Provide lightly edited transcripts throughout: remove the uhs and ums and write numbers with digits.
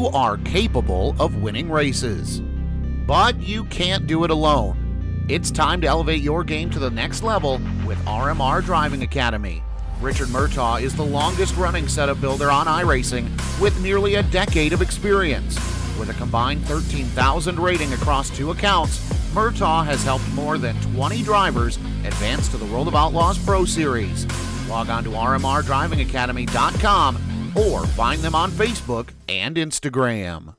are capable of winning races. But you can't do it alone. It's time to elevate your game to the next level with RMR Driving Academy. Richard Murtaugh is the longest-running setup builder on iRacing with nearly a decade of experience. With a combined 13,000 rating across 2 accounts, Murtaugh has helped more than 20 drivers advance to the World of Outlaws Pro Series. Log on to rmrdrivingacademy.com or find them on Facebook and Instagram.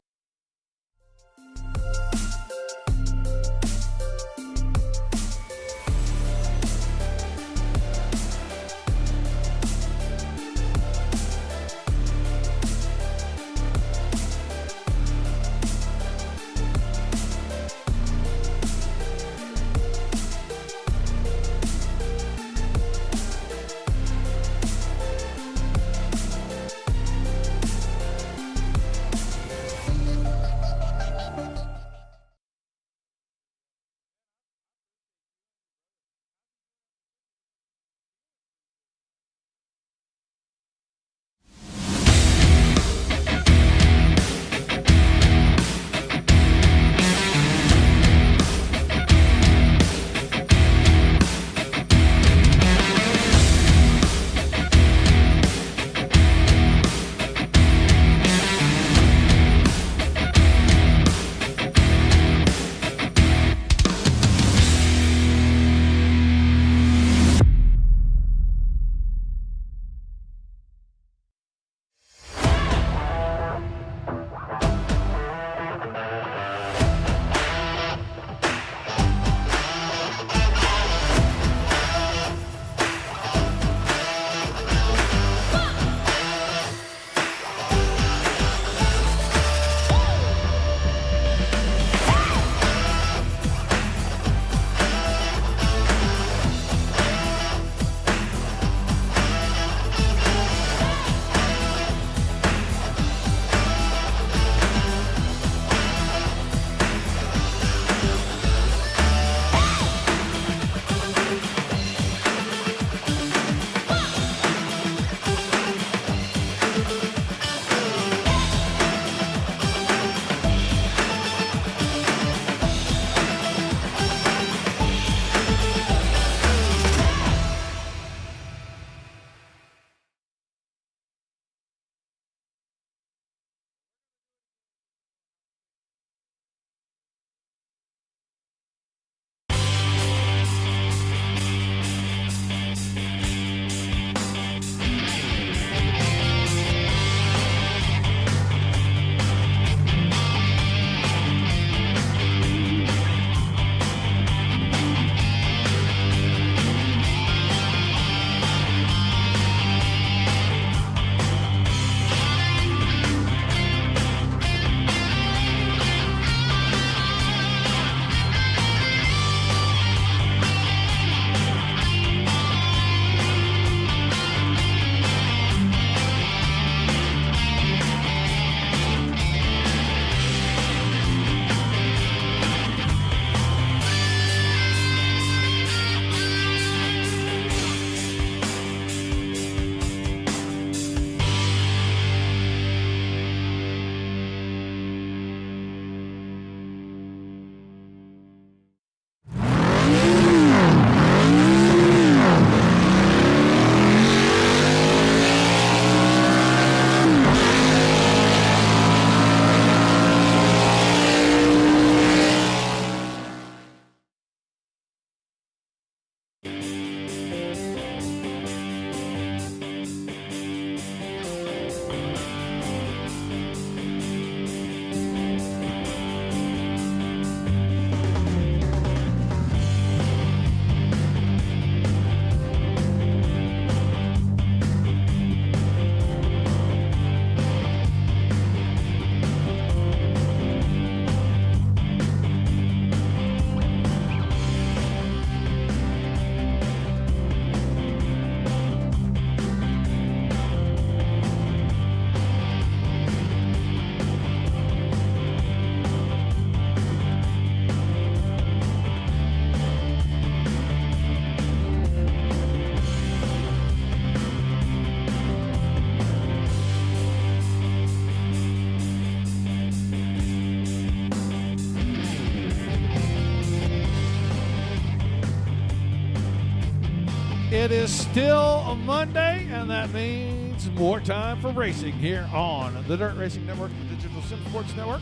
It is still a Monday, and that means more time for racing here on the Dirt Racing Network, the Digital Sim Sports Network.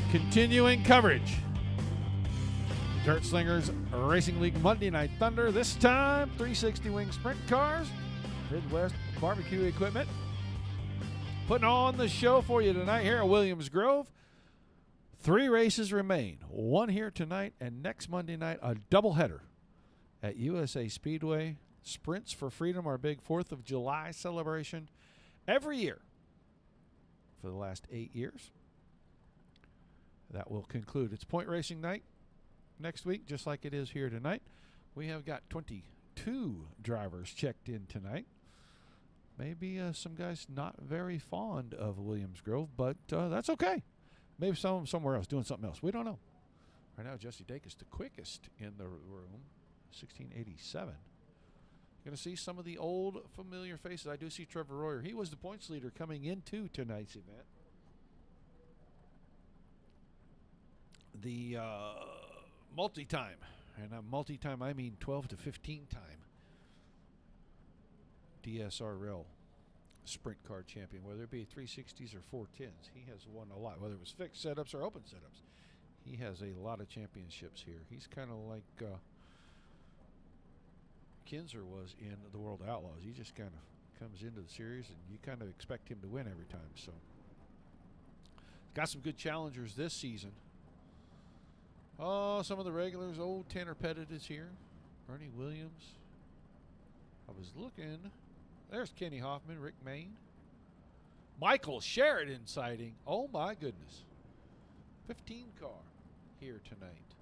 Continuing coverage. Dirt Slingers Racing League Monday Night Thunder. This time, 360 wing sprint cars, Midwest barbecue equipment. Putting on the show for you tonight here at Williams Grove. 3 races remain. 1 here tonight, and next Monday night, a doubleheader at USA Speedway. Sprints for Freedom, our big 4th of July celebration every year for the last 8 years. That will conclude. It's point racing night next week, just like it is here tonight. We have got 22 drivers checked in tonight. Maybe some guys not very fond of Williams Grove, but that's okay. Maybe some of them somewhere else doing something else. We don't know. Right now, Jesse Dake is the quickest in the room. 1687. Going to see some of the old familiar faces. I do see Trevor Royer. He was the points leader coming into tonight's event. The multi-time, and multi-time I mean 12 to 15 time DSRL sprint car champion, whether it be 360s or 410s. He has won a lot, whether it was fixed setups or open setups. He has a lot of championships here. He's kind of like Kinzer was in the World Outlaws. He just kind of comes into the series, and you kind of expect him to win every time. So, got some good challengers this season. Oh, some of the regulars. Old Tanner Pettit is here. Ernie Williams. I was looking. There's Kenny Hoffman, Rick Mayne. Michael Sheridan sighting. Oh, my goodness. 15 car here tonight.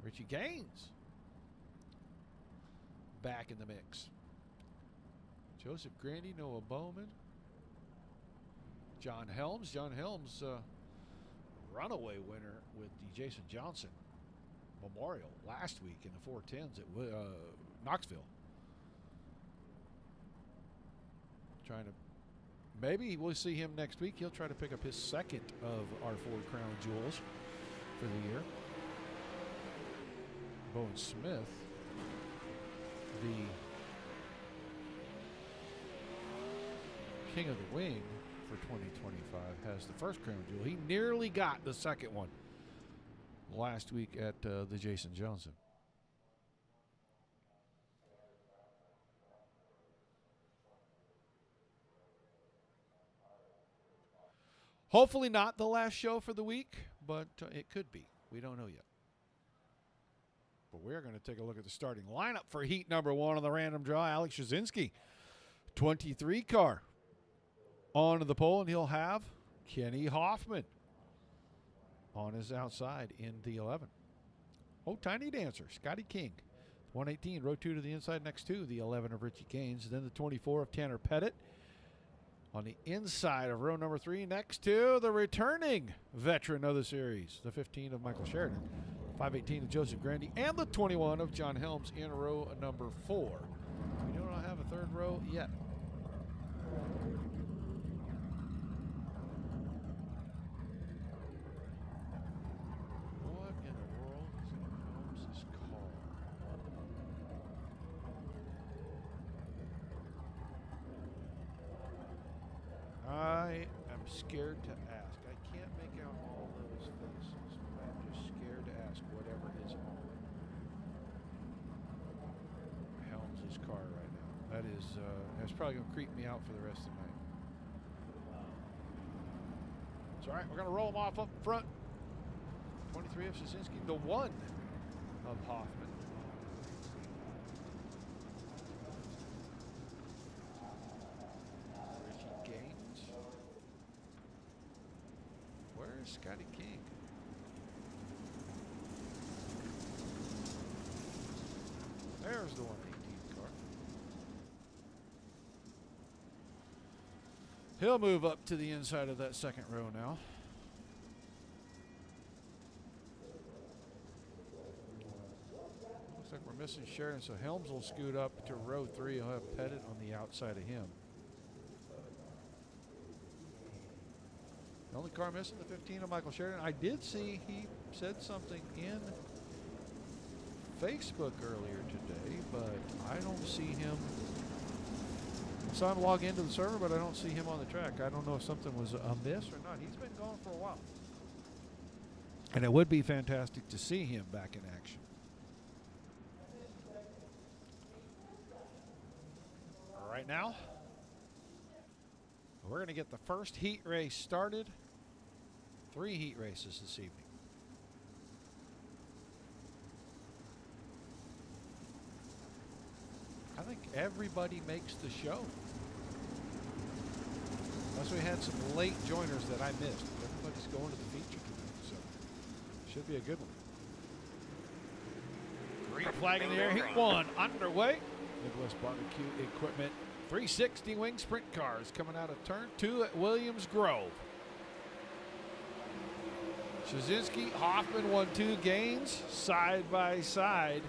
Richie Gaines back in the mix. Joseph Grandy, Noah Bowman. John Helms. John Helms, runaway winner with the Jason Johnson Memorial last week in the 410s at Knoxville. Trying to, maybe we'll see him next week. He'll try to pick up his second of our Ford Crown Jewels for the year. Bowen Smith, the King of the Wing for 2025, has the first Crown Jewel. He nearly got the second one last week at the Jason Johnson. Hopefully not the last show for the week, but it could be. We don't know yet. But we're going to take a look at the starting lineup for heat number 1 on the random draw. Alex Jasinski, 23 car on the pole, and he'll have Kenny Hoffman on his outside in the 11. Oh, Tiny Dancer, Scotty King, 118, row 2 to the inside next to the 11 of Richie Gaines. Then the 24 of Tanner Pettit on the inside of row number 3 next to the returning veteran of the series, the 15 of Michael Sheridan, 518 of Joseph Grandy, and the 21 of John Helms in row number 4. We do not have a third row yet. What in the world is in Helms' car? I am scared to ask. I can't make out all those faces. I'm just scared to ask whatever is on Helms' car right now. That is, that's probably going to creep me out for the rest of the night. It's all right. We're going to roll them off up front. 23 of Jasinski, the 1 of Hoffman. Richie Gaines. Where is Scotty King? There's the 118 car. He'll move up to the inside of that second row now. Looks like we're missing Sheridan, so Helms will scoot up to row 3. He'll have Pettit on the outside of him. The only car missing, the 15 of Michael Sheridan. I did see he said something in Facebook earlier today, but I don't see him. I saw him log into the server, but I don't see him on the track. I don't know if something was amiss or not. He's been gone for a while. And it would be fantastic to see him back in action. All right, now we're going to get the first heat race started. 3 heat races this evening. I think everybody makes the show. Unless we had some late joiners that I missed. Everybody's going to the feature tonight, so should be a good one. Green flag in the air, heat 1 underway. Midwest BBQ Equipment 360 wing sprint cars coming out of turn 2 at Williams Grove. Shazinski, Hoffman 1-2 gains side by side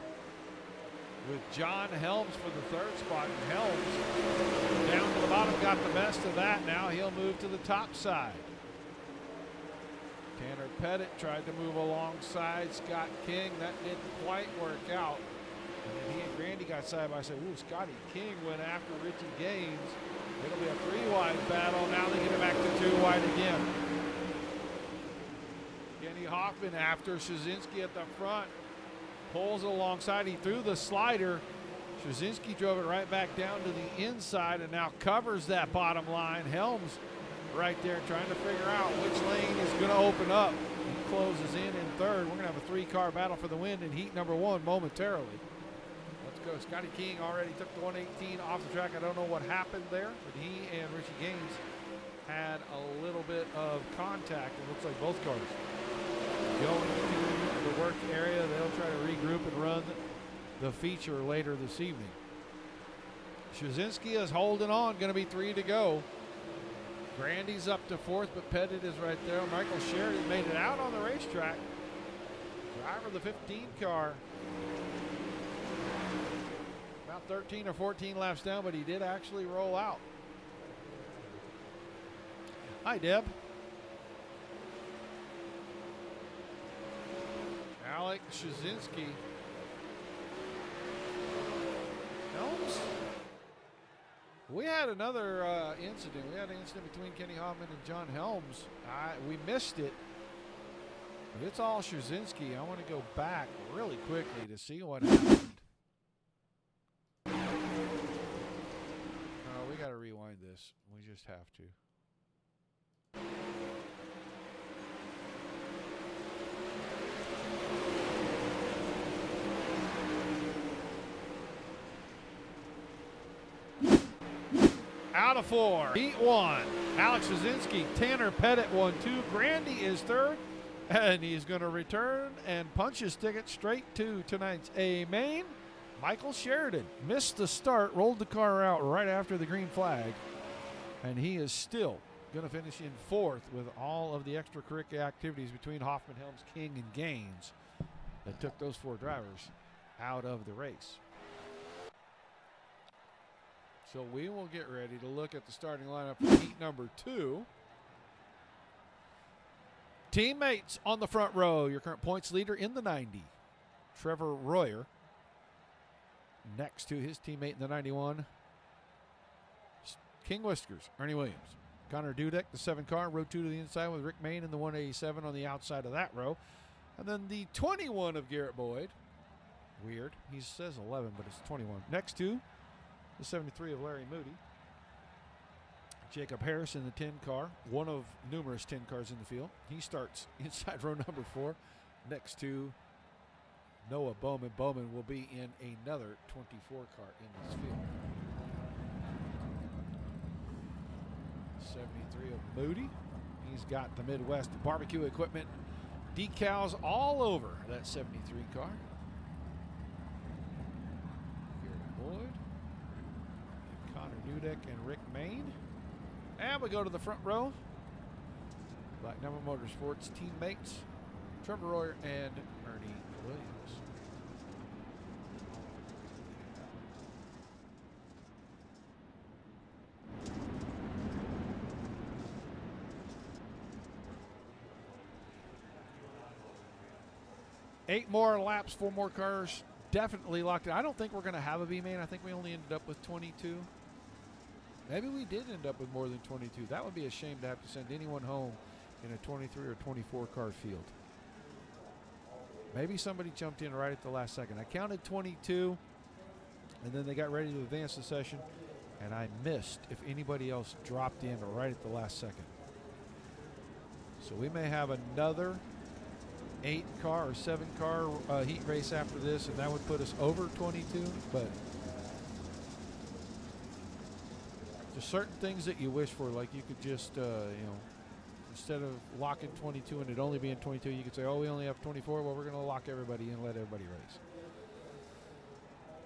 with John Helms for the 3rd spot. And Helms down to the bottom got the best of that. Now he'll move to the top side. Tanner Pettit tried to move alongside Scott King. That didn't quite work out. And then he and Grandy got side by side. Ooh, Scotty King went after Richie Gaines. It'll be a 3-wide battle. Now they get it back to 2-wide again. Kenny Hoffman after Shazinski at the front. Pulls it alongside. He threw the slider. Shazinski drove it right back down to the inside and now covers that bottom line. Helms right there trying to figure out which lane is going to open up. He closes in 3rd. We're going to have a 3-car battle for the win in heat number 1 momentarily. Let's go. Scotty King already took the 118 off the track. I don't know what happened there, but he and Richie Gaines had a little bit of contact. It looks like both cars going to the work area. They'll try to regroup and run the feature later this evening. Shazinski is holding on. Going to be 3 to go. Grandy's up to 4th, but Pettit is right there. Michael Sheridan made it out on the racetrack. Driver of the 15 car. About 13 or 14 laps down, but he did actually roll out. Hi, Deb. Alec Shazinski. Helms. We had another incident. We had an incident between Kenny Hoffman and John Helms. We missed it. But it's all Shazinski. I want to go back really quickly to see what happened. We got to rewind this. We just have to. Out of 4. Heat 1. Alex Shazinski, Tanner Pettit 1-2. Grandy is 3rd. And he's going to return and punch his ticket straight to tonight's A main. Michael Sheridan missed the start, rolled the car out right after the green flag. And he is still going to finish in 4th with all of the extracurricular activities between Hoffman, Helms, King, and Gaines that took those 4 drivers out of the race. So we will get ready to look at the starting lineup for heat number 2. Teammates on the front row. Your current points leader in the 90, Trevor Royer. Next to his teammate in the 91, King Whiskers, Ernie Williams. Connor Dudek, the 7 car, row 2 to the inside with Rick Main in the 187 on the outside of that row. And then the 21 of Garrett Boyd. Weird. He says 11, but it's 21. Next to the 73 of Larry Moody. Jacob Harris in the 10 car, one of numerous 10 cars in the field. He starts inside row number 4 next to Noah Bowman. Bowman will be in another 24 car in this field. 73 of Moody. He's got the Midwest BBQ Equipment decals all over that 73 car. Garrett Boyd, and Connor Dudek, and Rick Main. And we go to the front row. Black Number Motorsports teammates Trevor Royer and Ernie Williams. Eight more laps, 4 more cars definitely locked in. I don't think we're going to have a B main. I think we only ended up with 22. Maybe we did end up with more than 22. That would be a shame to have to send anyone home in a 23 or 24 car field. Maybe somebody jumped in right at the last second. I counted 22, and then they got ready to advance the session, and I missed if anybody else dropped in right at the last second. So we may have another 8-car or 7-car heat race after this, and that would put us over 22. But there's certain things that you wish for, like you could just, instead of locking 22 and it only being 22, you could say, oh, we only have 24. Well, we're going to lock everybody in and let everybody race.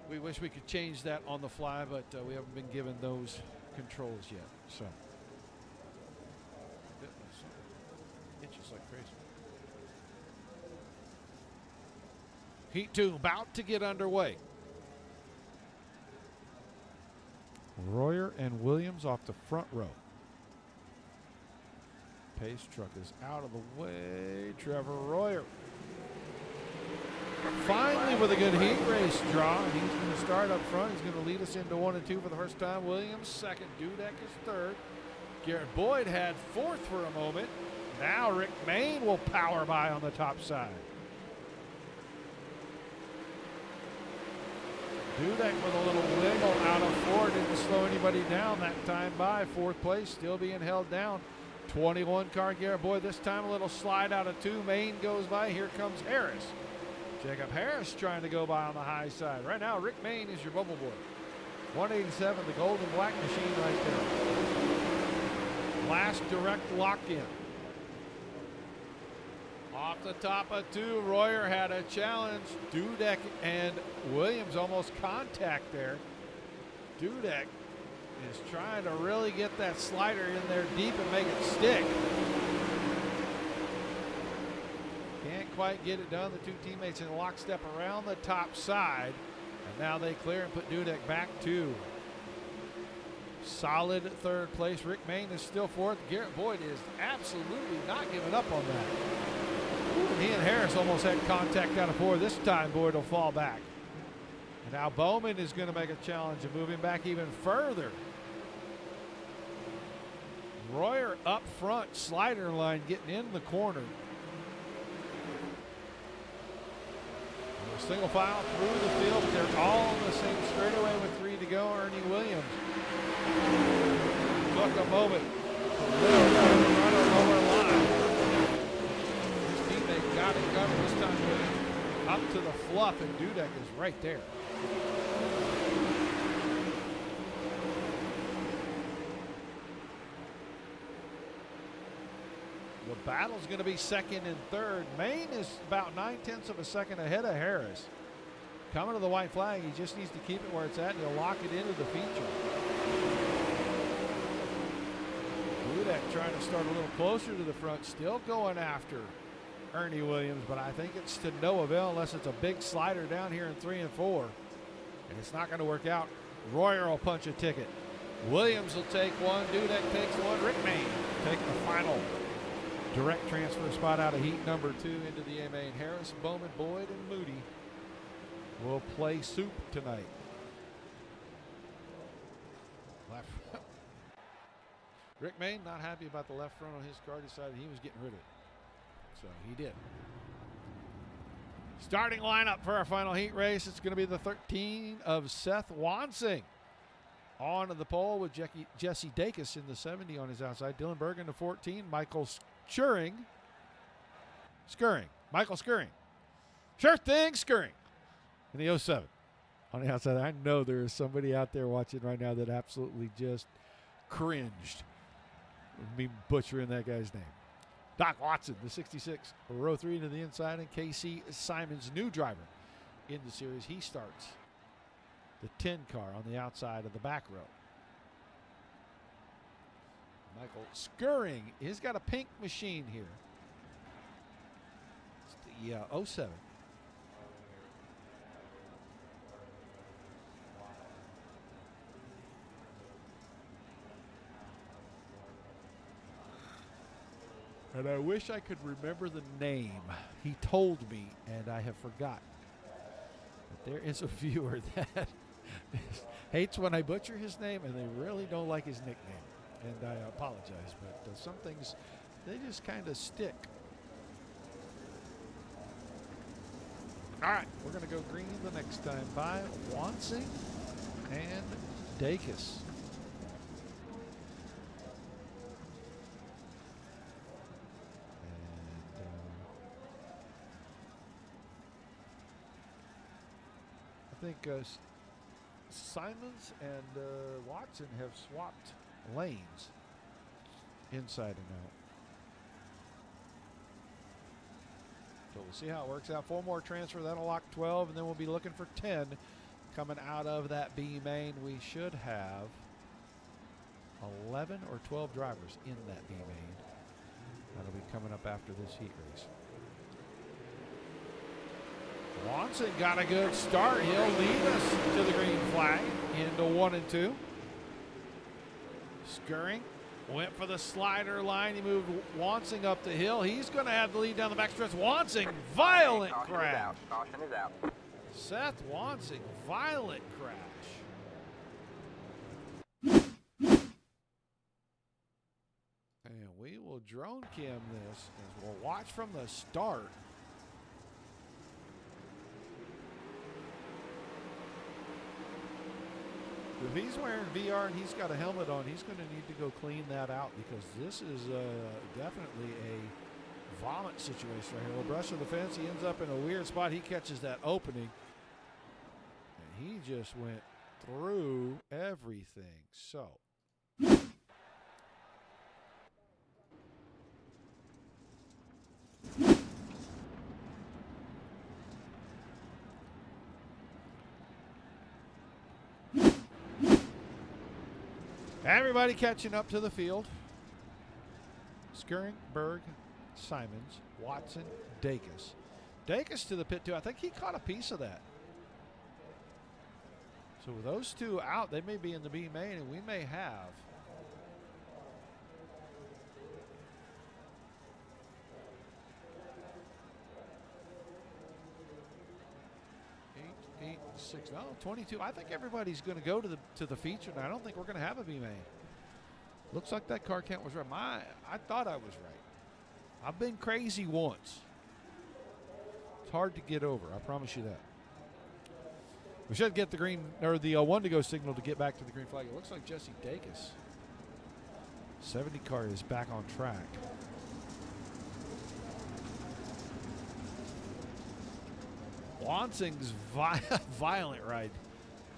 We wish we could change that on the fly, but we haven't been given those controls yet. So, itches like crazy. Heat 2 about to get underway. Royer and Williams off the front row. Pace truck is out of the way. Trevor Royer. Finally with a good heat race draw. And he's going to start up front. He's going to lead us into 1 and 2 for the first time. Williams second. Dudek is third. Garrett Boyd had fourth for a moment. Now Rick Mayne will power by on the top side. Dudek with a little wiggle out of 4. Didn't slow anybody down that time by. 4th place still being held down. 21 car Garrett Boyd. This time a little slide out of 2. Mayne goes by. Here comes Harris. Jacob Harris trying to go by on the high side. Right now, Rick Mayne is your bubble boy. 187, the gold and black machine right there. Last direct lock-in. Off the top of 2, Royer had a challenge. Dudek and Williams almost contact there. Dudek is trying to really get that slider in there deep and make it stick. Can't quite get it done. The 2 teammates in lockstep around the top side. And now they clear and put Dudek back 2. Solid 3rd place. Rick Mayne is still 4th. Garrett Boyd is absolutely not giving up on that. He and Harris almost had contact out of 4. This time Boyd will fall back. And now Bowman is going to make a challenge of moving back even further. Royer up front, slider line getting in the corner. Single file through the field. They're all on the same straightaway with 3 to go. Ernie Williams took a moment to run a lower line. His teammate got it covered this time. Up to the fluff, and Dudek is right there. The battle's going to be 2nd and 3rd. Mayne is about 9/10 of a second ahead of Harris. Coming to the white flag, he just needs to keep it where it's at, and he'll lock it into the feature. Dudek trying to start a little closer to the front, still going after Ernie Williams, but I think it's to no avail unless it's a big slider down here in 3 and 4. And it's not going to work out. Royer will punch a ticket. Williams will take 1. Dudek takes 1. Rick Mayne take the final direct transfer spot out of heat number 2 into the A main. Harris, Bowman, Boyd, and Moody will play soup tonight. Left. Rick Mayne not happy about the left front on his car, decided he was getting rid of it. So he did. Starting lineup for our final heat race. It's going to be the 13 of Seth Wansing on the pole with Jesse Dacus in the 70 on his outside. Dylan Bergen to 14. Michael Scurring. Michael Scurring. Sure thing, Scurring. In the 07 on the outside. I know there is somebody out there watching right now that absolutely just cringed with me butchering that guy's name. Doc Watson, the 66, row 3 to the inside, and Casey Simon's new driver in the series. He starts the 10 car on the outside of the back row. Michael Scurring, he's got a pink machine here. It's the 07. And I wish I could remember the name. He told me, and I have forgotten. There is a viewer that hates when I butcher his name, and they really don't like his nickname. And I apologize, but some things, they just kind of stick. All right, we're going to go green the next time by Wansing and Dacus. I think Simons and Watson have swapped lanes inside and out. So we'll see how it works out. 4 more transfer, that'll lock 12, and then we'll be looking for 10 coming out of that B main. We should have 11 or 12 drivers in that B main. That'll be coming up after this heat race. Watson got a good start. He'll lead us to the green flag into 1 and 2. Skirring went for the slider line. He moved Wansing up the hill. He's going to have the lead down the backstretch. Wansing, violent crash. Caution is out. Seth Wansing, violent crash. And we will drone cam this as we'll watch from the start. If he's wearing VR and he's got a helmet on, he's going to need to go clean that out, because this is definitely a vomit situation right here. A brush of the fence. He ends up in a weird spot. He catches that opening, and he just went through everything. So. Everybody catching up to the field. Skirring, Berg, Simons, Watson, Dacus. Dacus to the pit too. I think he caught a piece of that. So with those two out, they may be in the B main, and we may have eight, 6, no, 22. I think everybody's going to go to the feature, and I don't think we're going to have a B main. Looks like that car count was right. I thought I was right. I've been crazy once. It's hard to get over. I promise you that. We should get the green, or the 1 to go signal to get back to the green flag. It looks like Jesse Dacus. 70 car is back on track. Wansing's violent ride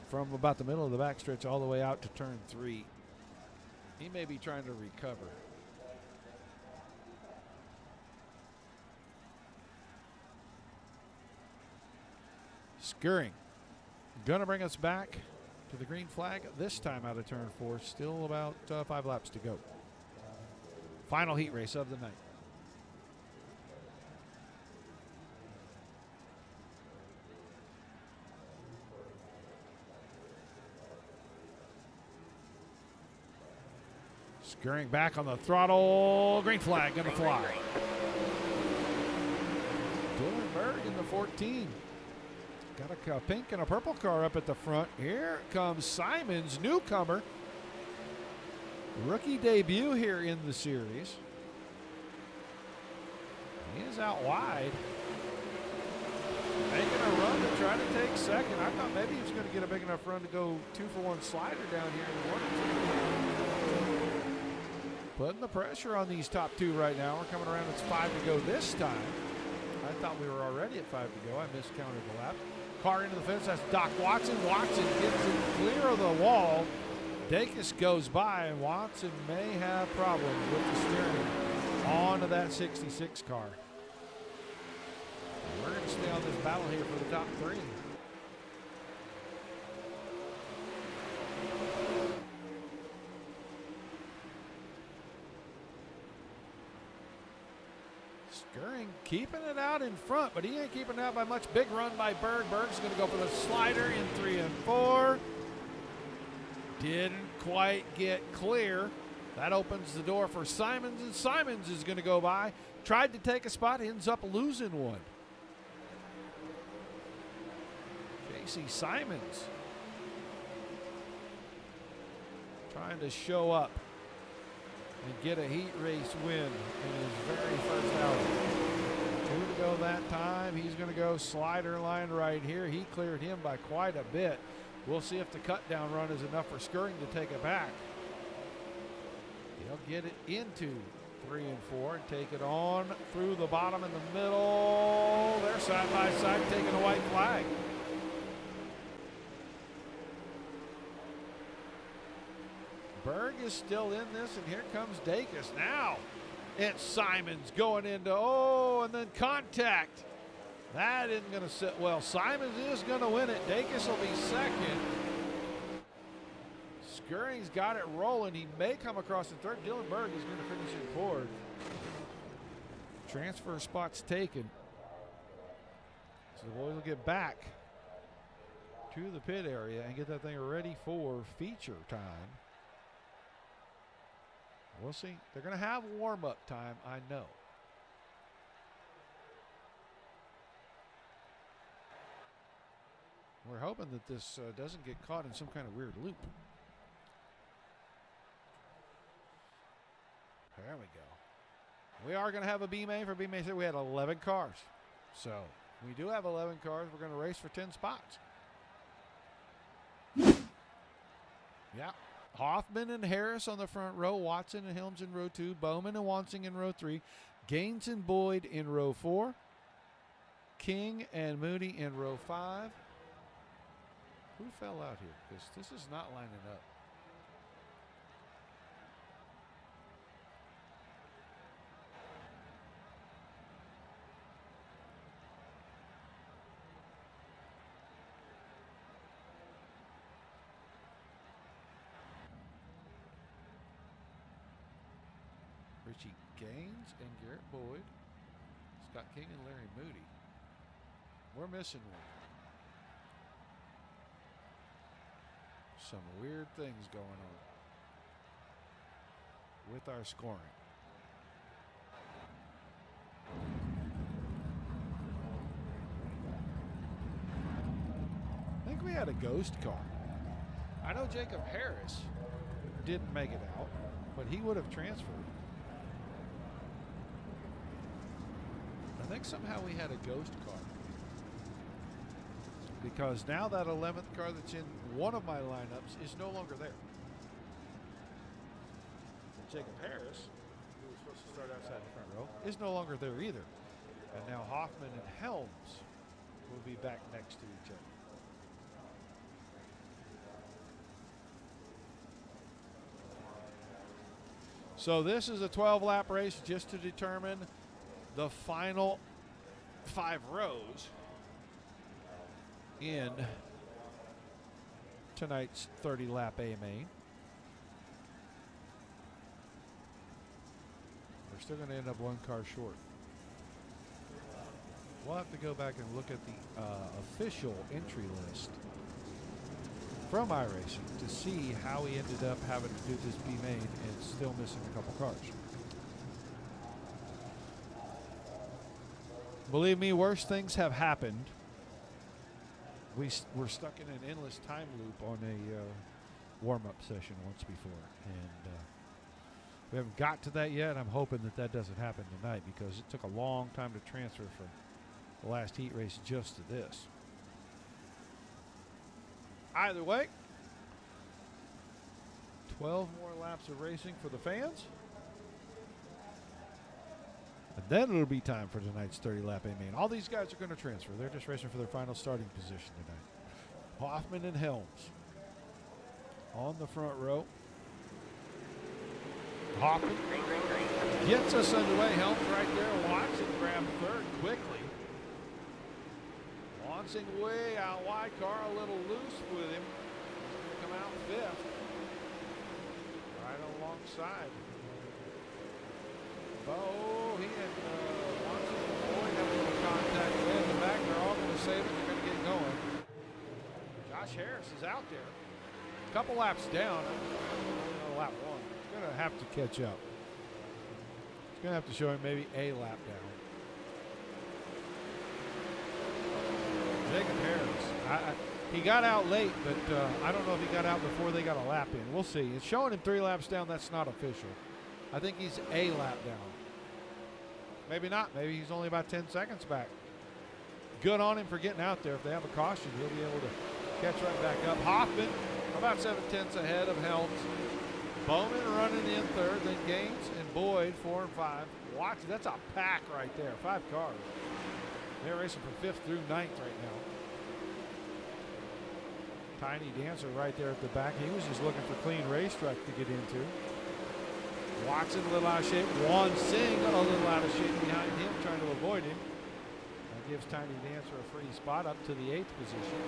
from about the middle of the backstretch all the way out to turn 3. He may be trying to recover. Skirring. Gonna bring us back to the green flag, this time out of turn 4. Still about 5 laps to go. Final heat race of the night. Skirring back on the throttle. Green flag gonna fly. Dylan Berg in the 14. Got a pink and a purple car up at the front. Here comes Simons, newcomer. Rookie debut here in the series. He is out wide. Making a run to try to take second. I thought maybe he was going to get a big enough run to go 2-for-1 slider down here in the 1 and 2. Putting the pressure on these top 2 right now. We're coming around. It's 5 to go this time. I thought we were already at 5 to go. I miscounted the lap. Car into the fence. That's Doc Watson. Watson gets it clear of the wall. Dacus goes by, and Watson may have problems with the steering onto that 66 car. We're going to stay on this battle here for the top 3. Skirring keeping it out in front, but he ain't keeping it out by much. Big run by Berg. Berg's going to go for the slider in 3 and 4. Didn't quite get clear. That opens the door for Simons, and Simons is going to go by. Tried to take a spot, ends up losing one. Okay, Casey Simons trying to show up and get a heat race win in his very first outing. 2 to go that time. He's going to go slider line right here. He cleared him by quite a bit. We'll see if the cut down run is enough for Skirring to take it back. He'll get it into 3 and 4 and take it on through the bottom and the middle. They're side by side taking a white flag. Berg is still in this, and here comes Dacus. Now it's Simons going into, and then contact. That isn't going to sit well. Simons is going to win it. Dacus will be second. Skirring's got it rolling. He may come across in third. Dylan Berg is going to finish in fourth. Transfer spots taken. So the boys will get back to the pit area and get that thing ready for feature time. We'll see. They're going to have warm-up time, I know. We're hoping that this doesn't get caught in some kind of weird loop. There we go. We are going to have a B main for B main 3. We had 11 cars. So we do have 11 cars. We're going to race for 10 spots. Yeah. Hoffman and Harris on the front row. Watson and Helms in row 2. Bowman and Wansing in row 3. Gaines and Boyd in row 4. King and Moody in row 5. Who fell out here? Because this is not lining up. Richie Gaines and Garrett Boyd. Scott King and Larry Moody. We're missing one. Some weird things going on with our scoring. I think we had a ghost car. I know Jacob Harris didn't make it out, but he would have transferred. I think somehow we had a ghost car. Because now that 11th car that's in one of my lineups is no longer there. Jacob Harris, who was supposed to start outside the front row, is no longer there either. And now Hoffman and Helms will be back next to each other. So this is a 12-lap race just to determine the final 5 rows in tonight's 30-lap A main. We're still going to end up 1 car short. We'll have to go back and look at the official entry list from iRacing to see how he ended up having to do this B main and still missing a couple cars. Believe me, worse things have happened. We're stuck in an endless time loop on a warm-up session once before, and we haven't got to that yet. I'm hoping that that doesn't happen tonight because it took a long time to transfer from the last heat race just to this. Either way, 12 more laps of racing for the fans. And then it'll be time for tonight's 30-lap A main. All these guys are going to transfer. They're just racing for their final starting position tonight. Hoffman and Helms on the front row. Hoffman gets us underway. Helms right there. Watson grabbed third quickly. Wansing way out wide. Car a little loose with him. He's going to come out fifth. Right alongside. Bo, he and Watson and Boyd have a little contact way in the back. They're all going to save it. They're going to get going. Josh Harris is out there. A couple laps down. Lap 1. He's going to have to catch up. He's going to have to show him maybe a lap down. Jacob Harris. He got out late, but I don't know if he got out before they got a lap in. We'll see. It's showing him 3 laps down. That's not official. I think he's a lap down. Maybe not. Maybe he's only about 10 seconds back. Good on him for getting out there. If they have a caution, he'll be able to catch right back up. Hoffman about 7/10 ahead of Helms. Bowman running in third, then Gaines and Boyd 4 and 5. Watch, that's a pack right there. 5 cars. They're racing from 5th through 9th right now. Tiny Dancer right there at the back. He was just looking for clean racetrack to get into. Watson a little out of shape. Juan Singh a little out of shape behind him, trying to avoid him. That gives Tiny Dancer a free spot up to the 8th position.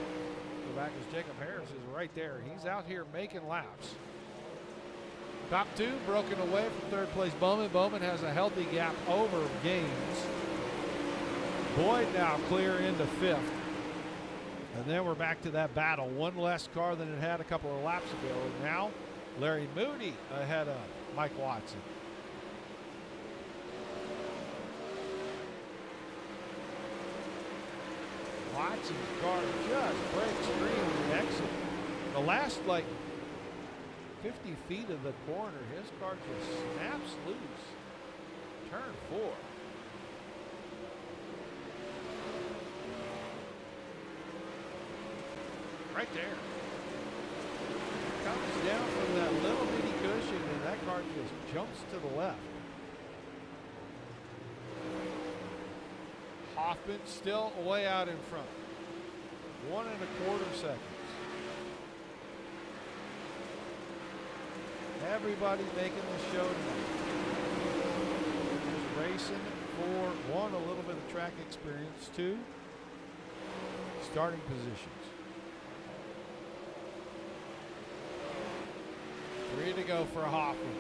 The back is Jacob Harris is right there. He's out here making laps. Top 2 broken away from 3rd place Bowman. Bowman has a healthy gap over Gaines. Boyd now clear into 5th. And then we're back to that battle. 1 less car than it had a couple of laps ago. And now Larry Moody ahead of Mike Watson. Watson's car just breaks free on the exit. The last, 50 feet of the corner, his car just snaps loose. Turn 4. Right there. Comes down from that little bitty cushion, and that car just jumps to the left. Hoffman still way out in front. 1 1/4 seconds. Everybody making the show tonight. Just racing for 1, a little bit of track experience, 2, starting positions. 3 to go for Hoffman.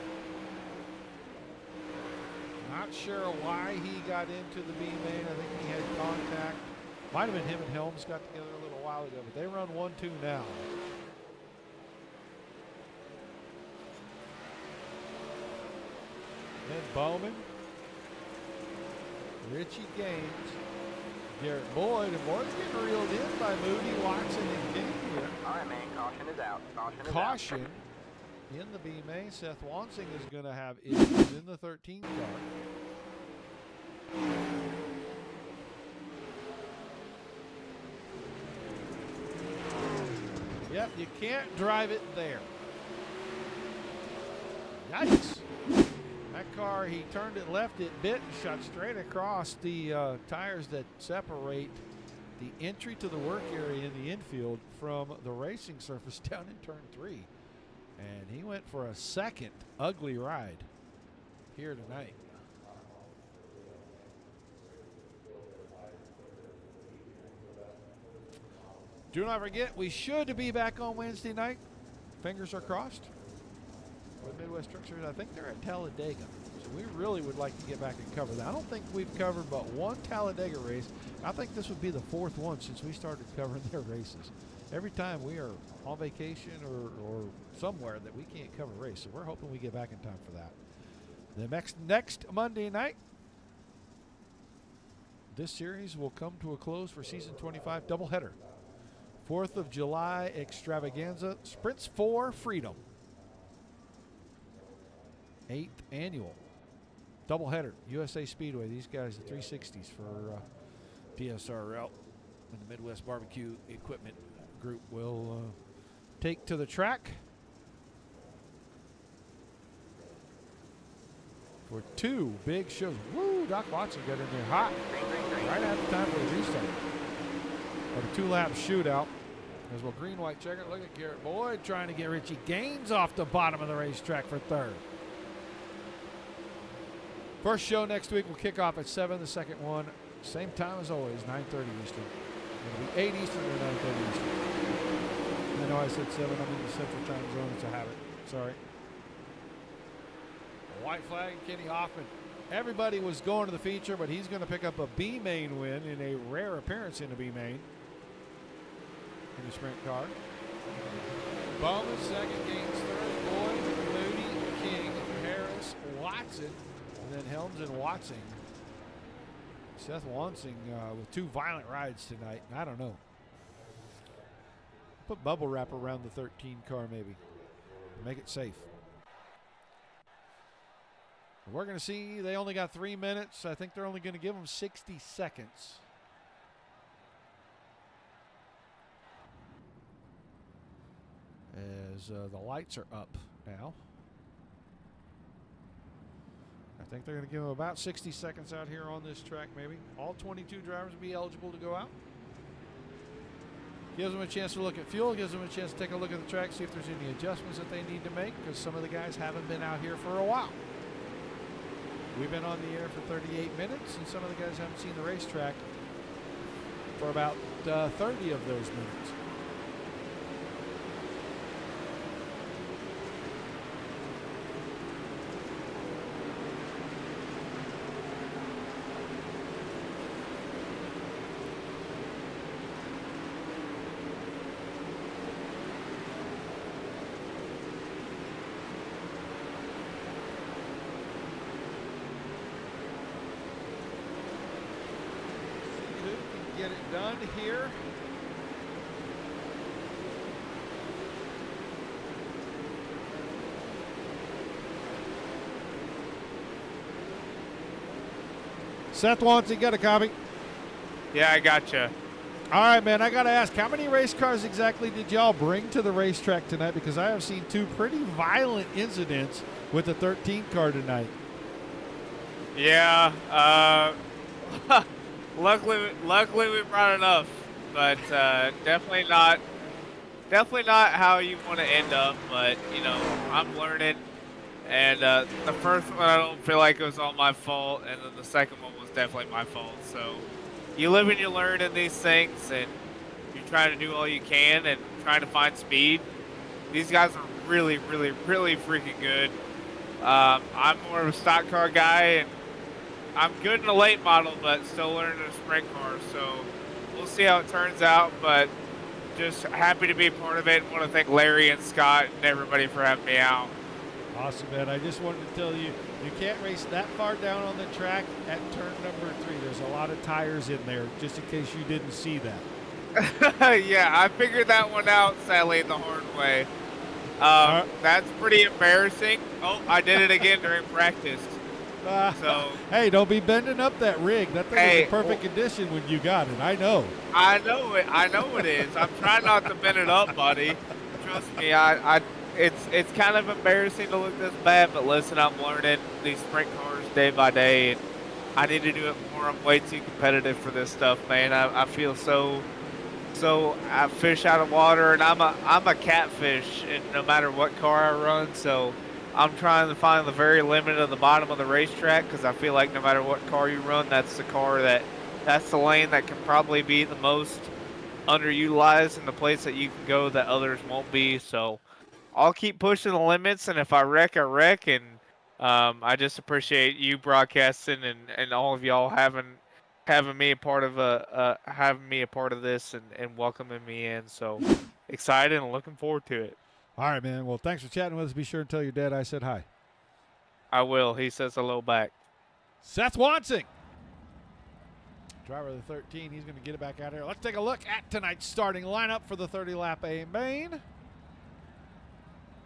Not sure why he got into the B main. I think he had contact. Might have been him and Helms got together a little while ago, but they run 1-2 now. Then Bowman, Richie Gaines, Garrett Boyd, and Boyd's getting reeled in by Moody, Watson, and King here. All right, man, caution is out. Caution in the B main. Seth Wansing is going to have issues in the 13 car. Yep, you can't drive it there. Yikes. That car, he turned it left, it bit, and shot straight across the tires that separate the entry to the work area in the infield from the racing surface down in turn 3. And he went for a second ugly ride here tonight. Do not forget, we should be back on Wednesday night. Fingers are crossed. With Midwest Truck Series, I think they're at Talladega. So we really would like to get back and cover that. I don't think we've covered but 1 Talladega race. I think this would be the 4th one since we started covering their races. Every time we are on vacation or somewhere that we can't cover a race. So we're hoping we get back in time for that. The next Monday night, this series will come to a close for season 25 doubleheader. 4th of July extravaganza, Sprints for Freedom. 8th annual doubleheader, USA Speedway. These guys, the 360s for DSRL and the Midwest Barbecue Equipment Group will take to the track for 2 big shows. Woo, Doc Watson got in there hot right at the time for the restart. Of a 2-lap shootout. As well, green, white checker. Look at Garrett Boyd trying to get Richie Gaines off the bottom of the racetrack for 3rd. First show next week will kick off at 7. The second one, same time as always, 9:30 Eastern. It'll be 8 Eastern or 9:30 Eastern. I know I said 7. I'm in the Central Time Zone. It's a habit. Sorry. White flag and Kenny Hoffman. Everybody was going to the feature, but he's going to pick up a B main win in a rare appearance in the B main. In the sprint car. Bowman second, Gaines third, Boyd, Moody, King, Harris, Watson, and then Helms and Watson. Seth Wansing with 2 violent rides tonight. I don't know. Put bubble wrap around the 13 car maybe. Make it safe. We're going to see they only got 3 minutes. I think they're only going to give them 60 seconds. As the lights are up now. I think they're going to give them about 60 seconds out here on this track maybe. All 22 drivers will be eligible to go out. Gives them a chance to look at fuel, gives them a chance to take a look at the track, see if there's any adjustments that they need to make, because some of the guys haven't been out here for a while. We've been on the air for 38 minutes, and some of the guys haven't seen the racetrack for about 30 of those minutes. Get it done here. Seth wants, you got a copy? Yeah, I gotcha. All right, man, I got to ask, how many race cars exactly did y'all bring to the racetrack tonight? Because I have seen 2 pretty violent incidents with the 13 car tonight. Yeah, luckily we brought enough, but definitely not how you want to end up. But you know, I'm learning, and the first one I don't feel like it was all my fault, and then the second one was definitely my fault. So you live and you learn in these things, and you're trying to do all you can and trying to find speed. These guys are really, really, really freaking good. I'm more of a stock car guy, and I'm good in a late model, but still learning a sprint car. So we'll see how it turns out, but just happy to be a part of it. Want to thank Larry and Scott and everybody for having me out. Awesome, man. I just wanted to tell you, you can't race that far down on the track at turn number 3. There's a lot of tires in there, just in case you didn't see that. Yeah, I figured that one out, sadly, the hard way. That's pretty embarrassing. Oh, I did it again during practice. So hey, don't be bending up that rig. That thing is in perfect condition when you got it. I know. I know it is. I'm trying not to bend it up, buddy. Trust me. It's kind of embarrassing to look this bad, but listen, I'm learning these sprint cars day by day, and I need to do it more. I'm way too competitive for this stuff, man. I feel so I fish out of water, and I'm a catfish, and no matter what car I run, so I'm trying to find the very limit of the bottom of the racetrack, because I feel like no matter what car you run, that's the lane that can probably be the most underutilized and the place that you can go that others won't be. So I'll keep pushing the limits, and if I wreck, I wreck. And I just appreciate you broadcasting and all of y'all having me a part of this and welcoming me in. So excited and looking forward to it. All right, man. Well, thanks for chatting with us. Be sure to tell your dad I said hi. I will. He says hello back. Seth Wansing, driver of the 13. He's going to get it back out here. Let's take a look at tonight's starting lineup for the 30-lap A main.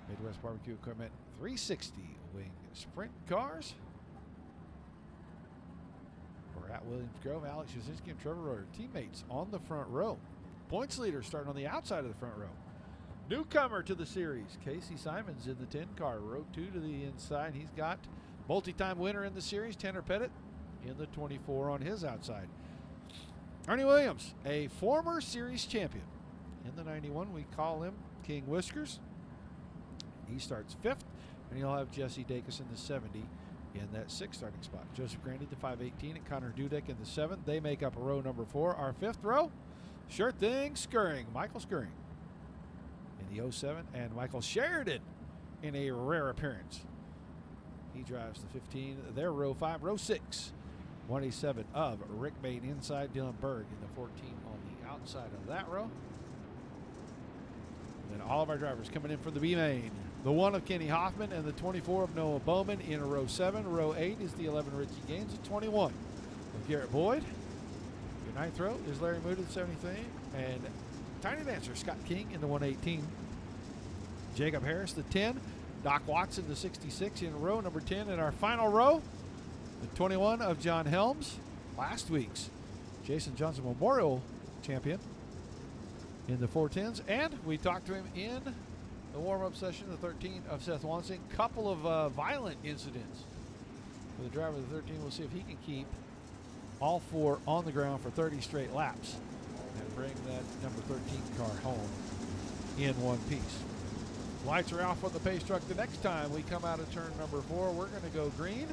Midwest Barbecue Equipment 360 wing sprint cars. We're at Williams Grove. Alex Jasinski and Trevor Royer, teammates on the front row. Points leader starting on the outside of the front row. Newcomer to the series, Casey Simons in the 10 car, row 2 to the inside. He's got multi-time winner in the series, Tanner Pettit, in the 24 on his outside. Ernie Williams, a former series champion. In the 91, we call him King Whiskers. He starts 5th, and he'll have Jesse Dacus in the 70 in that 6th starting spot. Joseph Grandy, the 518, and Connor Dudek in the 7th. They make up row number 4. Our 5th row, sure thing, Skirring, Michael Skirring in the 07, and Michael Sheridan in a rare appearance. He drives the 15. Their row 5. Row 6, 187 of Rick Bain inside, Dylan Berg in the 14 on the outside of that row. And then all of our drivers coming in for the B main. The 1 of Kenny Hoffman and the 24 of Noah Bowman in row 7. Row 8 is the 11 Richie Gaines, the 21 of Garrett Boyd. Your 9th row is Larry Moody, the 73, and Tiny Dancer, Scott King in the 118. Jacob Harris, the 10. Doc Watson, the 66 in row number 10. In our final row, the 21 of John Helms, last week's Jason Johnson Memorial champion in the 410s. And we talked to him in the warm-up session, the 13 of Seth Wansing. Couple of violent incidents for the driver of the 13. We'll see if he can keep all four on the ground for 30 straight laps and bring that number 13 car home in one piece. Lights are off on the pace truck. The next time we come out of turn number 4, we're going to go green.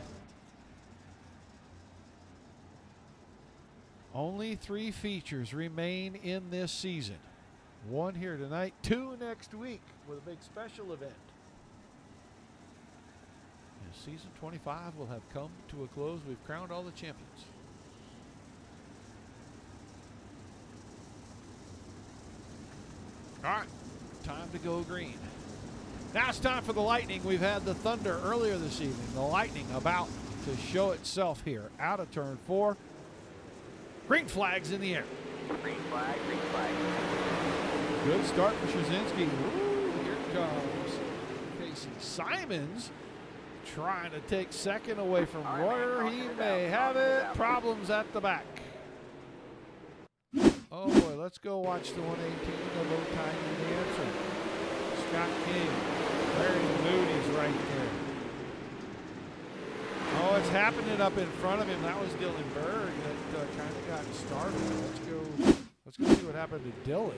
Only 3 features remain in this season. 1 here tonight, 2 next week with a big special event. And season 25 will have come to a close. We've crowned all the champions. All right, time to go green. Now it's time for the Lightning. We've had the Thunder earlier this evening. The Lightning about to show itself here. Out of turn 4. Green flags in the air. Green flag, green flag. Good start for Shazinski. Ooh, here comes Casey Simons trying to take second away from Royer. He may have it. Problems at the back. Oh boy, let's go watch the 118, the low tiny dancer. Scott King, Larry Moody's right there. Oh, it's happening up in front of him. That was Dylan Berg that kind of got started. Let's go see what happened to Dylan.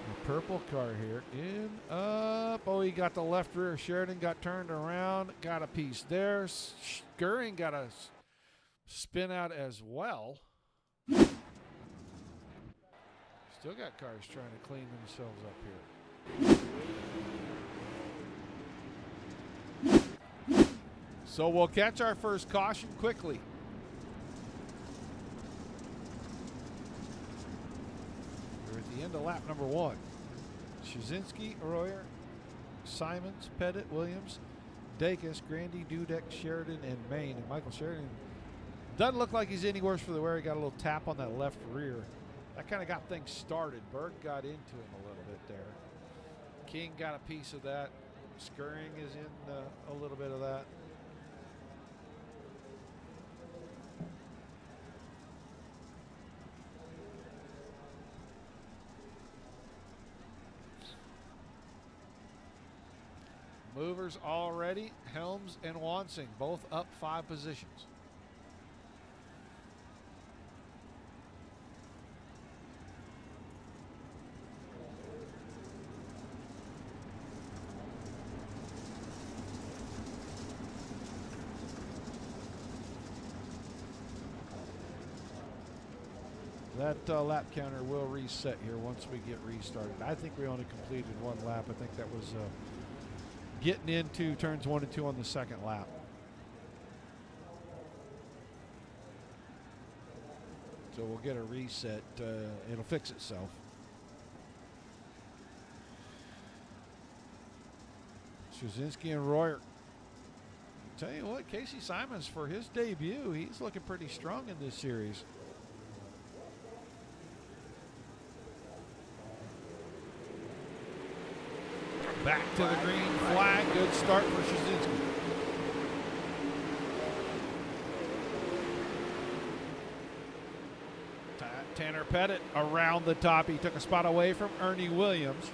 The purple car here, in, up. Oh, he got the left rear. Sheridan got turned around, got a piece there. Skirring got a spin out as well. Still got cars trying to clean themselves up here. So we'll catch our first caution quickly. We're at the end of lap number 1. Shazinski, Royer, Simons, Pettit, Williams, Dacus, Grandy, Dudek, Sheridan, and Main. And Michael Sheridan doesn't look like he's any worse for the wear. He got a little tap on that left rear. That kind of got things started. Berg got into him a little bit there. King got a piece of that. Skirring is in a little bit of that. Movers already. Helms and Wansing both up 5 positions. That lap counter will reset here once we get restarted. I think we only completed 1 lap. I think that was getting into turns 1 and 2 on the second lap. So we'll get a reset. It'll fix itself. Shazinski and Royer. Tell you what, Casey Simons, for his debut, he's looking pretty strong in this series. Back to the green flag. Good start for Shazinski. Tanner Pettit around the top. He took a spot away from Ernie Williams.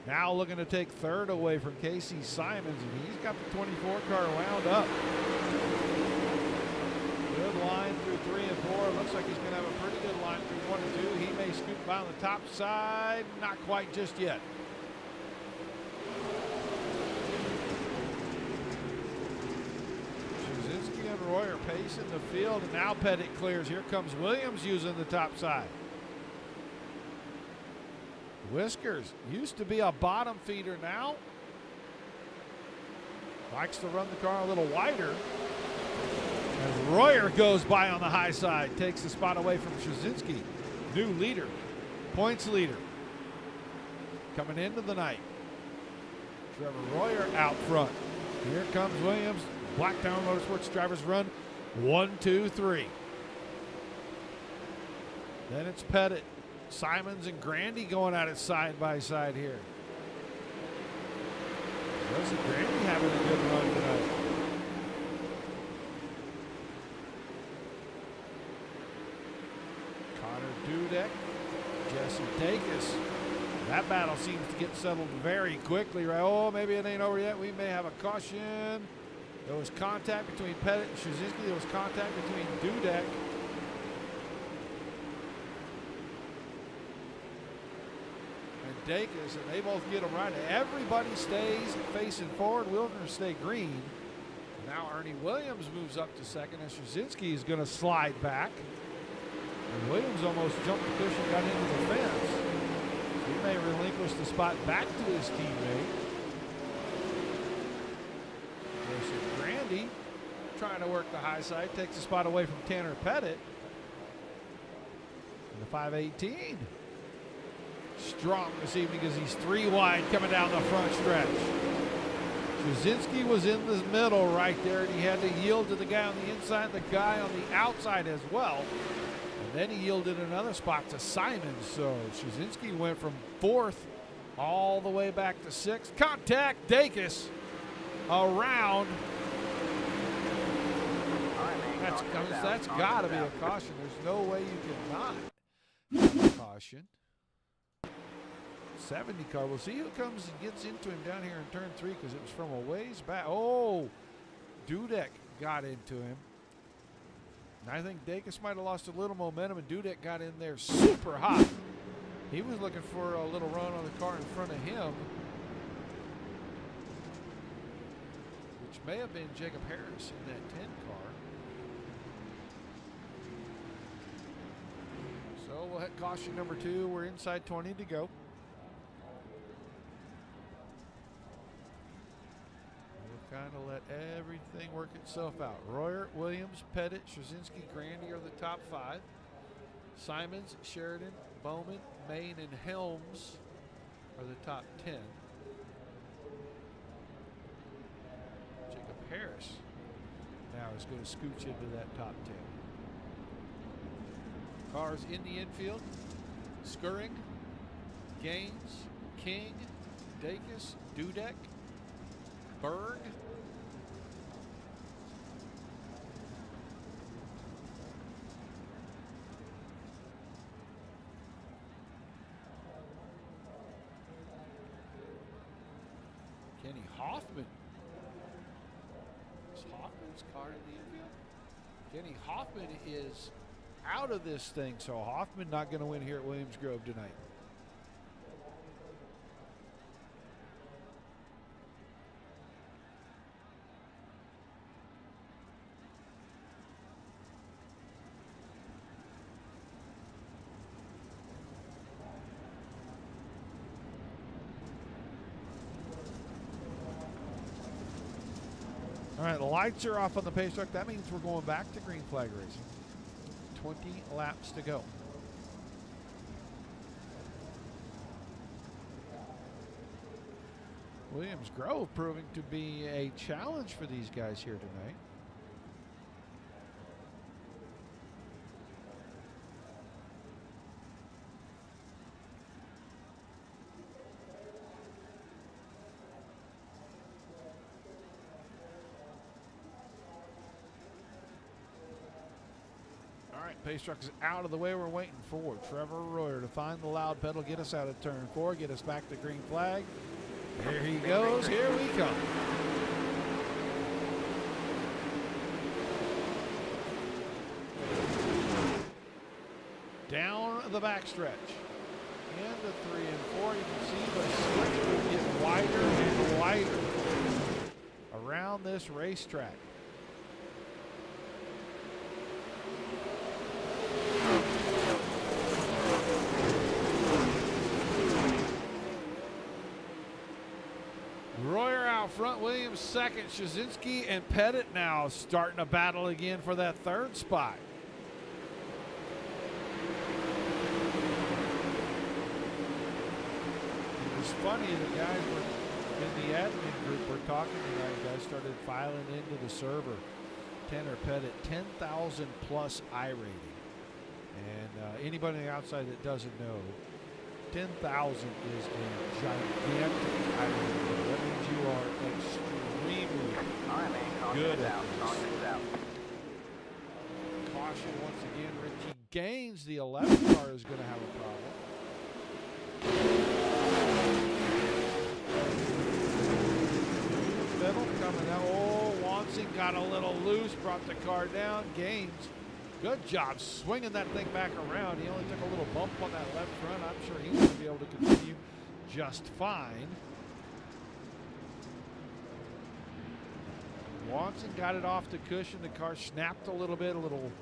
Now looking to take third away from Casey Simons, and he's got the 24 car wound up. Good line through 3 and 4. Looks like he's going to have a pretty good line through 1 and 2. He may scoot by on the top side. Not quite just yet. Royer pacing the field, and now Pettit clears. Here comes Williams using the top side. Whiskers used to be a bottom feeder, now likes to run the car a little wider. As Royer goes by on the high side, takes the spot away from Shazinski. New leader, points leader, coming into the night. Trevor Royer out front. Here comes Williams. Blacktown Motorsports drivers run 1, 2, 3. Then it's Pettit, Simons, and Grandy going at it side by side here. Joseph Grandy having a good run tonight. Connor Dudek, Jesse Dacus. That battle seems to get settled very quickly, right? Oh, maybe it ain't over yet. We may have a caution. There was contact between Pettit and Szyzinski. There was contact between Dudek. And Dacus, and they both get them right. Everybody stays facing forward. Wilkner stay green. Now Ernie Williams moves up to second, and Szyzinski is going to slide back. And Williams almost jumped the cushion, got into the fence. He may relinquish the spot back to his teammate. Joseph Grandy trying to work the high side, takes the spot away from Tanner Pettit. And the 518. Strong this evening as he's 3 wide coming down the front stretch. Szyzinski was in the middle right there, and he had to yield to the guy on the inside, the guy on the outside as well. And then he yielded another spot to Simons. So Szyzinski went from 4th all the way back to 6th. Contact, Dacus around. That's got to be a caution. There's no way you cannot have a caution. 70 car. We'll see who comes and gets into him down here in turn 3 because it was from a ways back. Oh, Dudek got into him. And I think Dacus might have lost a little momentum, and Dudek got in there super hot. He was looking for a little run on the car in front of him, which may have been Jacob Harris in that 10 car. So we'll hit caution number 2. We're inside 20 to go. Kind of let everything work itself out. Royer, Williams, Pettit, Szyzinski, Grandy are the top 5. Simons, Sheridan, Bowman, Main, and Helms are the top 10. Jacob Harris now is going to scooch into that top 10. Cars in the infield: Skirring, Gaines, King, Dacus, Dudek, Berg, Kenny Hoffman. Is Hoffman's car in the infield? Kenny Hoffman is out of this thing, so Hoffman not going to win here at Williams Grove tonight. All right, the lights are off on the pace truck. That means we're going back to green flag racing. 20 laps to go. Williams Grove proving to be a challenge for these guys here tonight. Pace truck is out of the way. We're waiting for Trevor Royer to find the loud pedal, get us out of turn 4, get us back to green flag. Here he goes. Here we come. Down the backstretch. Into 3 and 4. You can see the stretch getting wider and wider around this racetrack. Royer out front, Williams second, Szyzinski and Pettit now starting to battle again for that 3rd spot. It was funny, the guys were in the admin group were talking tonight. Guys started filing into the server. Tanner Pettit, 10,000 plus I rating. And anybody on the outside that doesn't know, 10,000 is a gigantic item. That means you are extremely All right, man. Caution good is at out. Caution this. is out. Caution once again. Richie Gaines, the 11th car, is going to have a problem. Middle coming out. Oh, Wansing got a little loose, brought the car down. Gaines, good job swinging that thing back around. He only took a little bump on that left front. I'm sure he's going to be able to continue just fine. Watson got it off the cushion. The car snapped a little bit, a little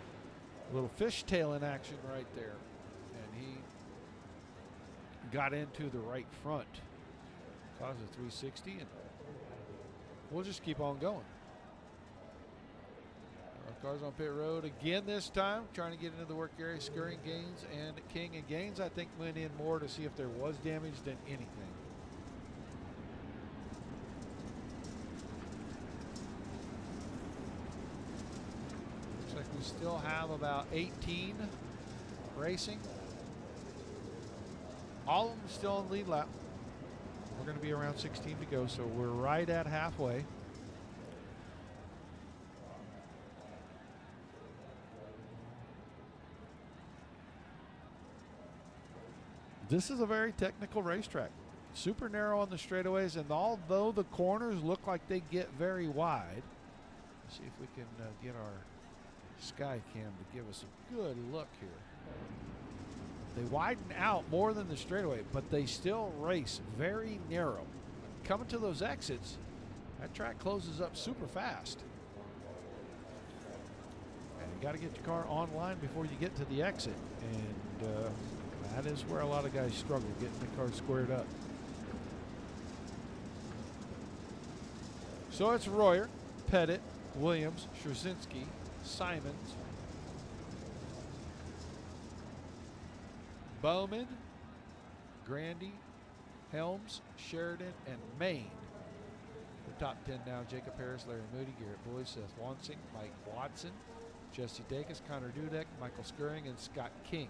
fishtail in action right there. And he got into the right front. Caused a 360, and we'll just keep on going. Our car's on pit road again this time, trying to get into the work area, scurrying Gaines and King. And Gaines, I think, went in more to see if there was damage than anything. Looks like we still have about 18 racing. All of them still in lead lap. We're going to be around 16 to go, so we're right at halfway. This is a very technical racetrack. Super narrow on the straightaways, and although the corners look like they get very wide, let's see if we can get our sky cam to give us a good look here. They widen out more than the straightaway, but they still race very narrow. Coming to those exits, that track closes up super fast. And you got to get your car online before you get to the exit. And that is where a lot of guys struggle, getting the car squared up. So it's Royer, Pettit, Williams, Straczynski, Simons, Bowman, Grandy, Helms, Sheridan, and Maine. The top 10 now: Jacob Harris, Larry Moody, Garrett Boyd, Seth Wansing, Mike Watson, Jesse Dacus, Connor Dudek, Michael Skirring, and Scott King.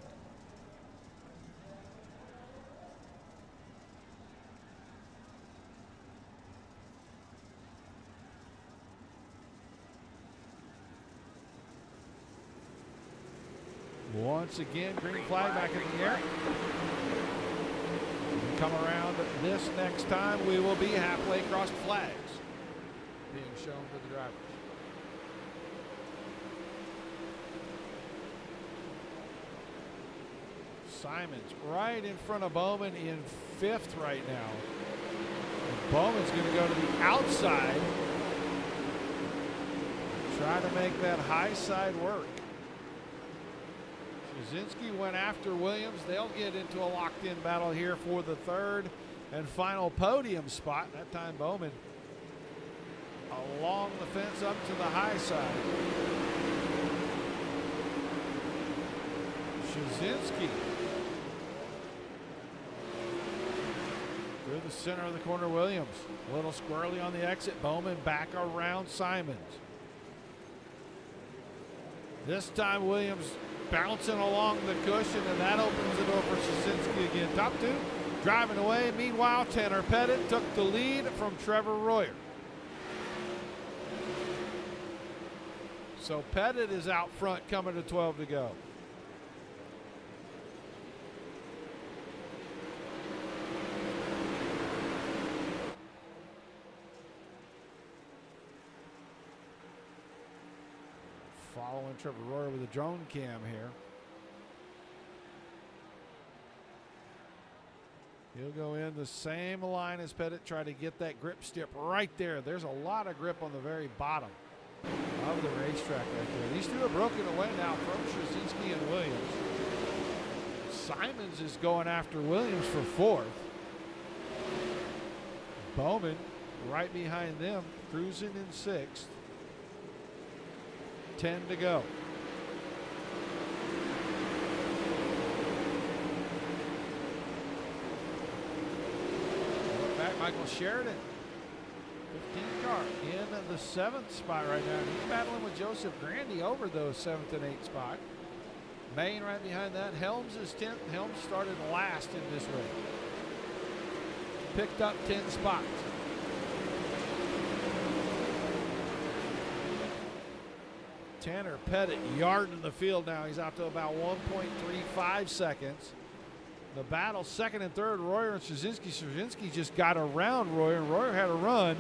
Once again, green flag back in the air. We come around this next time, we will be halfway across flags being shown to the drivers. Simons right in front of Bowman in 5th right now. And Bowman's going to go to the outside, try to make that high side work. Straczynski went after Williams. They'll get into a locked-in battle here for the 3rd and final podium spot. That time Bowman along the fence up to the high side. Straczynski through the center of the corner. Williams a little squirrely on the exit. Bowman back around Simons. This time Williams bouncing along the cushion, and that opens the door for Straczynski again. Top 2 driving away. Meanwhile, Tanner Pettit took the lead from Trevor Royer. So Pettit is out front, coming to 12 to go. Following Trevor Royer with a drone cam here. He'll go in the same line as Pettit, try to get that grip stip right there. There's a lot of grip on the very bottom of the racetrack right there. These two are broken away now from Straczynski and Williams. Simons is going after Williams for 4th. Bowman right behind them, cruising in 6th. 10 to go. Back Michael Sheridan, 15th car, in the 7th spot right now. He's battling with Joseph Grandy over those 7th and 8th spot. Maine right behind that. Helms is 10th. Helms started last in this race. Picked up 10 spots. Tanner Pettit yarding the field now. He's out to about 1.35 seconds. The battle second and third, Royer and Straczynski. Straczynski just got around Royer, and Royer had a run,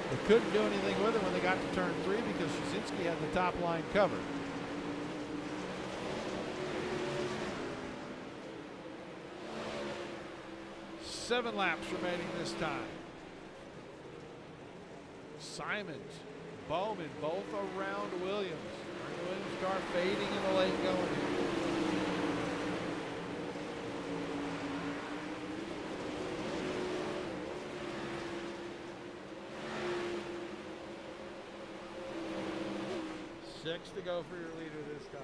but couldn't do anything with it when they got to turn 3 because Straczynski had the top line covered. Seven laps remaining this time. Simons, Bowman, both around Williams. Williams car fading in the late going. Six to go for your leader this time.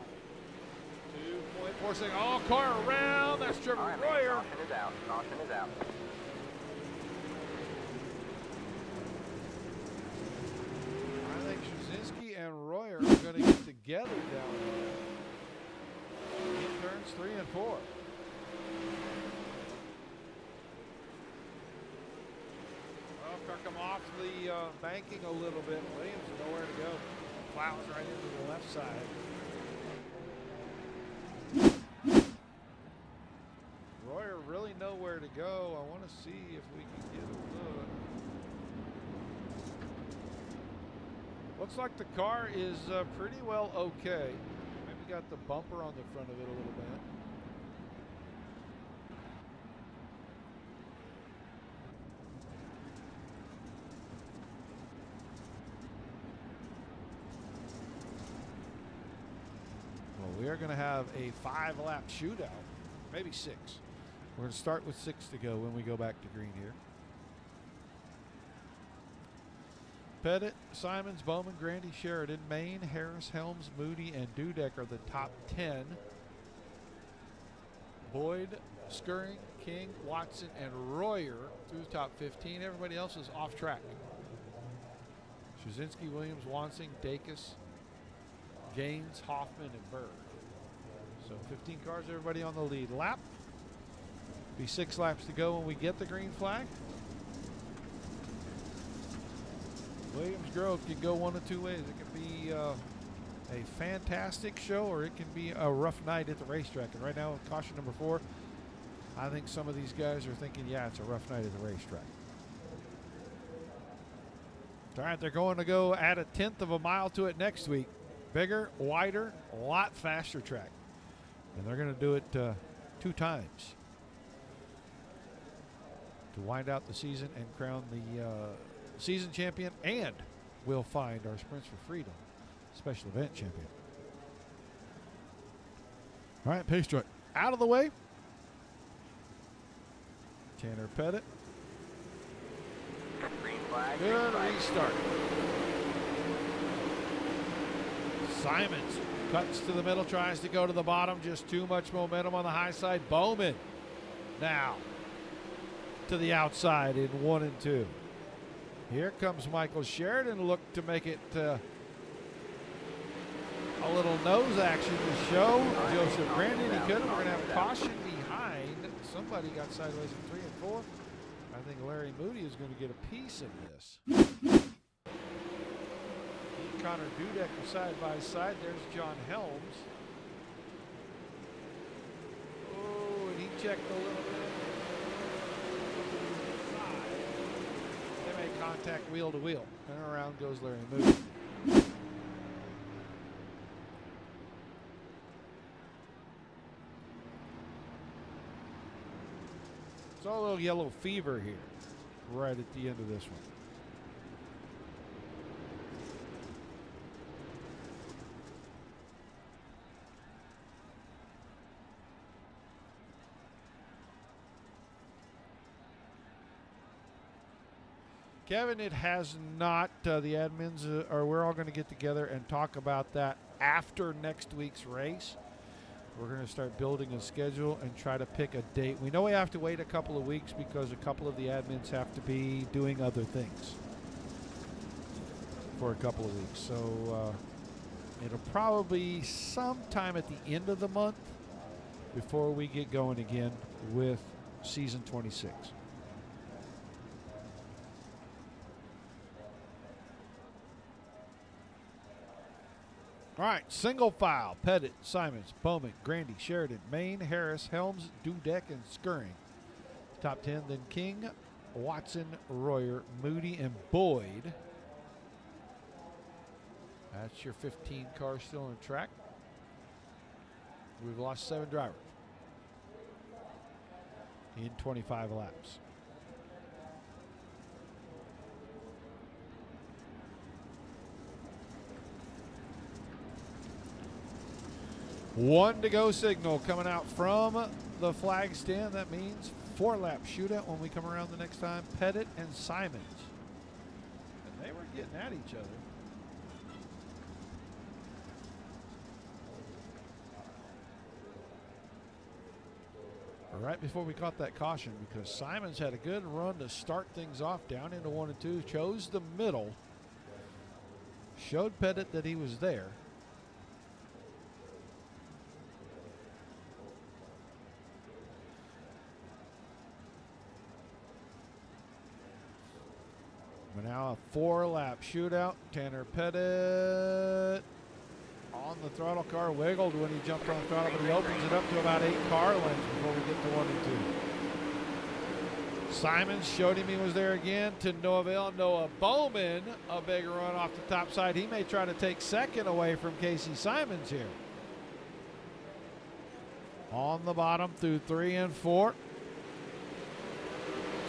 2.4 seconds. Oh, car around. That's Trevor All right, Royer. Caution is out. Caution is out. I think Straczynski and Royer are going to get together down there. He turns 3 and 4. Well, car come off the banking a little bit. Williams nowhere to go. Plows right into the left side. Royer really nowhere to go. I want to see if we can get a look. Looks like the car is pretty well okay. Maybe got the bumper on the front of it a little bit. Well, we are going to have a 5-lap shootout, maybe 6. We're going to start with 6 to go when we go back to green here. Pettit, Simons, Bowman, Grandy, Sheridan, Maine, Harris, Helms, Moody, and Dudek are the top 10. Boyd, Skirring, King, Watson, and Royer through the top 15. Everybody else is off track. Straczynski, Williams, Wansing, Dacus, Gaines, Hoffman, and Berg. So 15 cars, everybody on the lead lap. Be 6 laps to go when we get the green flag. Williams Grove can go one of 2 ways. It can be a fantastic show, or it can be a rough night at the racetrack. And right now, with caution number 4, I think some of these guys are thinking, yeah, it's a rough night at the racetrack. All right, they're going to go add a 1/10 of a mile to it next week. Bigger, wider, a lot faster track. And they're going to do it 2 times to wind out the season and crown the season champion, and we'll find our Sprints for Freedom special event champion. All right, pace truck out of the way. Tanner Pettit. Green flag. Good restart. Simons cuts to the middle, tries to go to the bottom. Just too much momentum on the high side. Bowman now to the outside in 1 and 2. Here comes Michael Sheridan. Look to make it a little nose action to show Joseph Brandon. He couldn't. We're going to have caution behind. Somebody got sideways in 3 and 4. I think Larry Moody is going to get a piece of this. Connor Dudek are side by side. There's John Helms. Oh, and he checked a little bit. They make contact wheel to wheel. And around goes Larry Moody. It's all a little yellow fever here, right at the end of this one. Kevin, it has not. The admins we're all going to get together and talk about that after next week's race. We're going to start building a schedule and try to pick a date. We know we have to wait a couple of weeks because a couple of the admins have to be doing other things for a couple of weeks. So It'll probably be sometime at the end of the month before we get going again with season 26. All right, single file. Pettit, Simons, Bowman, Grandy, Sheridan, Main, Harris, Helms, Dudek, and Skirring. Top 10, then King, Watson, Royer, Moody, and Boyd. That's your 15 cars still on track. We've lost 7 drivers in 25 laps. One to go signal coming out from the flag stand. That means 4-lap shootout when we come around the next time. Pettit and Simons. And they were getting at each other. Right before we caught that caution, because Simons had a good run to start things off down into 1 and 2, chose the middle, showed Pettit that he was there. But now a 4-lap shootout. Tanner Pettit on the throttle. Car wiggled when he jumped on the throttle, but he opens it up to about 8 car lengths before we get to 1 and 2. Simons showed him he was there again, to no avail. Noah Bowman, a big run off the top side. He may try to take second away from Casey Simons here. On the bottom through 3 and 4.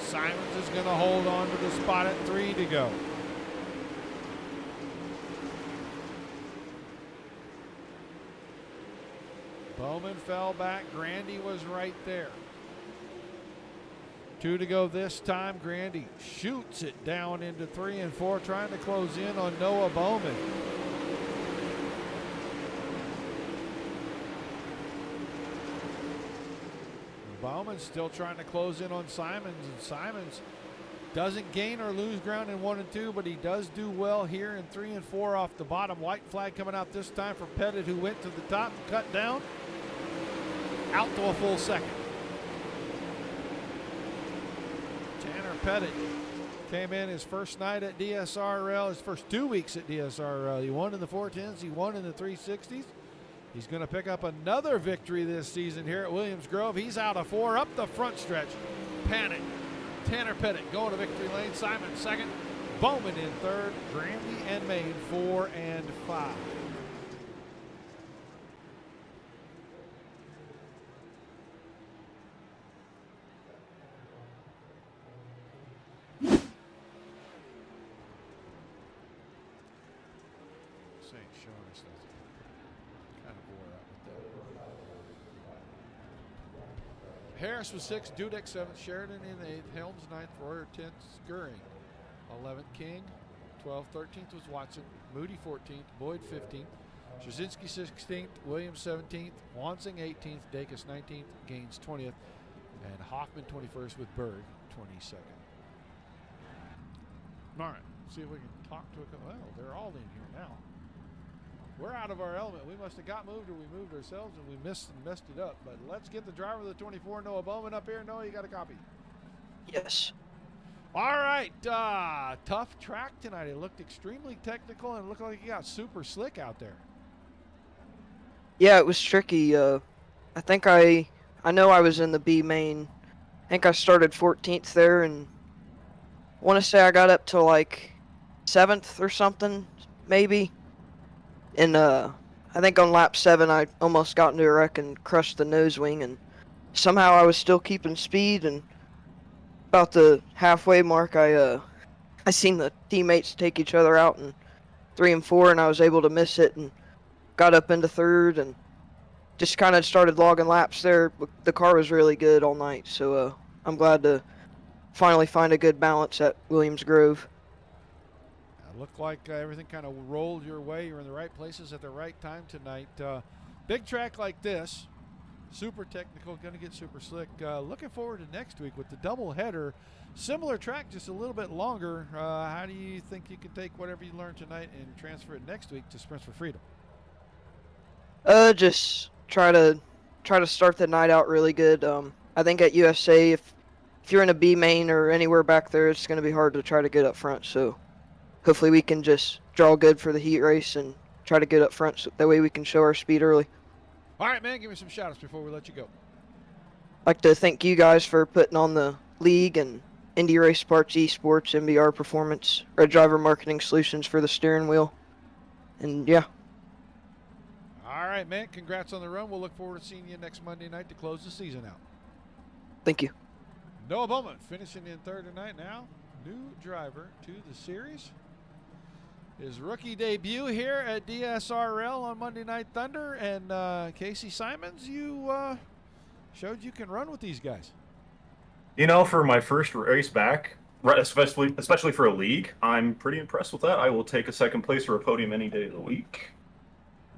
Simons is going to hold on to the spot at 3 to go. Bowman fell back. Grandy was right there. 2 to go this time. Grandy shoots it down into 3 and 4, trying to close in on Noah Bowman. Bowman's still trying to close in on Simons, and Simons doesn't gain or lose ground in 1 and 2, but he does do well here in 3 and 4 off the bottom. White flag coming out this time for Pettit, who went to the top and cut down. Out to a full second. Tanner Pettit came in his first night at DSRL, his first 2 weeks at DSRL. He won in the 410s, he won in the 360s. He's going to pick up another victory this season here at Williams Grove. He's out of 4 up the front stretch. Panic. Tanner Pettit going to victory lane. Simon second. Bowman in third. Grandy and Main 4 and 5. This ain't showing us nothing. Kind of wore out with that. Harris was 6th, Dudek 7th, Sheridan in 8th, Helms 9th, Royer 10th, Skirring 11th, King 12th, 13th was Watson, Moody 14th, Boyd 15th, Straczynski 16th, Williams 17th, Wansing 18th, Dacus 19th, Gaines 20th, and Hoffman 21st with Berg 22nd. All right, see if we can talk to a couple. Well, they're all in here now. We're out of our element. We must have got moved, or we moved ourselves and we messed it up. But let's get the driver of the 24, Noah Bowman, up here. Noah, you got a copy? Yes. All right. Tough track tonight. It looked extremely technical, and it looked like it got super slick out there. Yeah, it was tricky. I think I know I was in the B main. I think I started 14th there, and I want to say I got up to like 7th or something, maybe. And I think on lap 7 I almost got into a wreck and crushed the nose wing, and somehow I was still keeping speed, and about the halfway mark I seen the teammates take each other out in 3 and 4, and I was able to miss it and got up into 3rd and just kind of started logging laps there. The car was really good all night, so I'm glad to finally find a good balance at Williams Grove. Looked like everything kind of rolled your way. You're in the right places at the right time tonight. Big track like this, super technical, going to get super slick. Looking forward to next week with the double header. Similar track, just a little bit longer. How do you think you can take whatever you learned tonight and transfer it next week to Sprints for Freedom? Just try to start the night out really good. I think at USA, if you're in a B main or anywhere back there, it's gonna be hard to try to get up front. So hopefully we can just draw good for the heat race and try to get up front. So that way we can show our speed early. All right, man, give me some shout outs before we let you go. I'd like to thank you guys for putting on the league and Indy Race Parts Esports, MBR Performance, Red Driver Marketing Solutions for the steering wheel. And yeah, All right, man, congrats on the run. We'll look forward to seeing you next Monday night to close the season out. thank you. Noah Bowman finishing in third tonight now. New driver to the series. His rookie debut here at DSRL on Monday Night Thunder. And Casey Simons, you showed you can run with these guys. You know, for my first race back, right, especially for a league, I'm pretty impressed with that. I will take a second place or a podium any day of the week.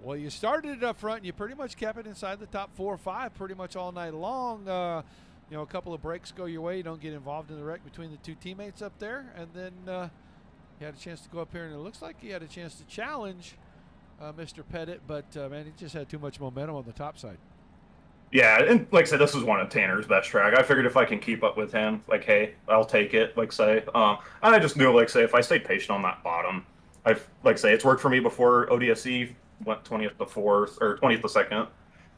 Well, you started it up front, and you pretty much kept it inside the top 4 or 5 pretty much all night long. You know, a couple of breaks go your way. You don't get involved in the wreck between the two teammates up there. And then you had a chance to go up here, and it looks like he had a chance to challenge Mr. Pettit. But, man, he just had too much momentum on the top side. Yeah, and like I said, this was one of Tanner's best track. I figured if I can keep up with him, like, hey, I'll take it, like, say. And I just knew, like, say, if I stayed patient on that bottom, like, say, it's worked for me before ODSE went 20th to 4th, or 20th to 2nd.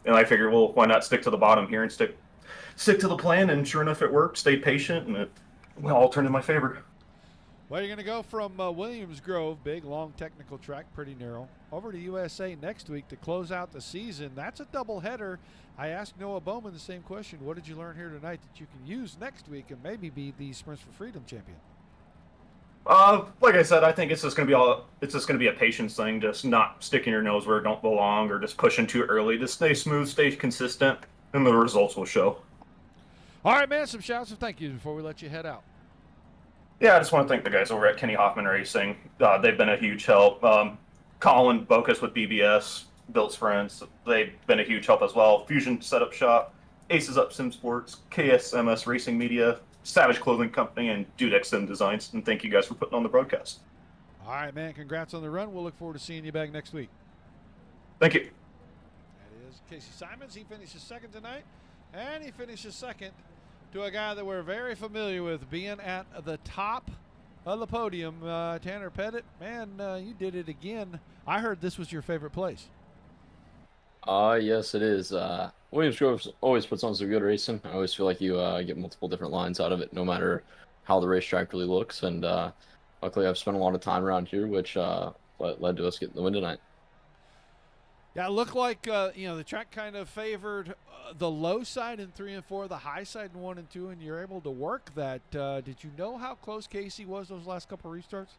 And I figured, well, why not stick to the bottom here and stick to the plan? And sure enough, it worked. Stayed patient, and it all turned in my favor. Well, you're going to go from Williams Grove, big, long technical track, pretty narrow, over to USA next week to close out the season. That's a doubleheader. I asked Noah Bowman the same question. What did you learn here tonight that you can use next week and maybe be the Sprints for Freedom champion? Like I said, I think it's just gonna be a patience thing. Just not sticking your nose where it don't belong, or just pushing too early. Just stay smooth, stay consistent, and the results will show. All right, man. Some shouts of thank yous before we let you head out. Yeah, I just want to thank the guys over at Kenny Hoffman Racing. They've been a huge help. Colin Bocus with BBS, Built Friends, they've been a huge help as well. Fusion Setup Shop, Aces Up Sim Sports, KSMS Racing Media, Savage Clothing Company, and Dudex Sim Designs. And thank you guys for putting on the broadcast. All right, man. Congrats on the run. We'll look forward to seeing you back next week. Thank you. That is Casey Simons. He finishes second tonight, and he finishes second to a guy that we're very familiar with being at the top of the podium. Tanner Pettit, man, you did it again. I heard this was your favorite place. Yes, it is. Williams Grove always puts on some good racing. I always feel like you get multiple different lines out of it, no matter how the racetrack really looks. And luckily, I've spent a lot of time around here, which led to us getting the win tonight. Yeah, it looked like the track kind of favored the low side in 3 and 4, the high side in 1 and 2, and you're able to work that. Did you know how close Casey was those last couple of restarts?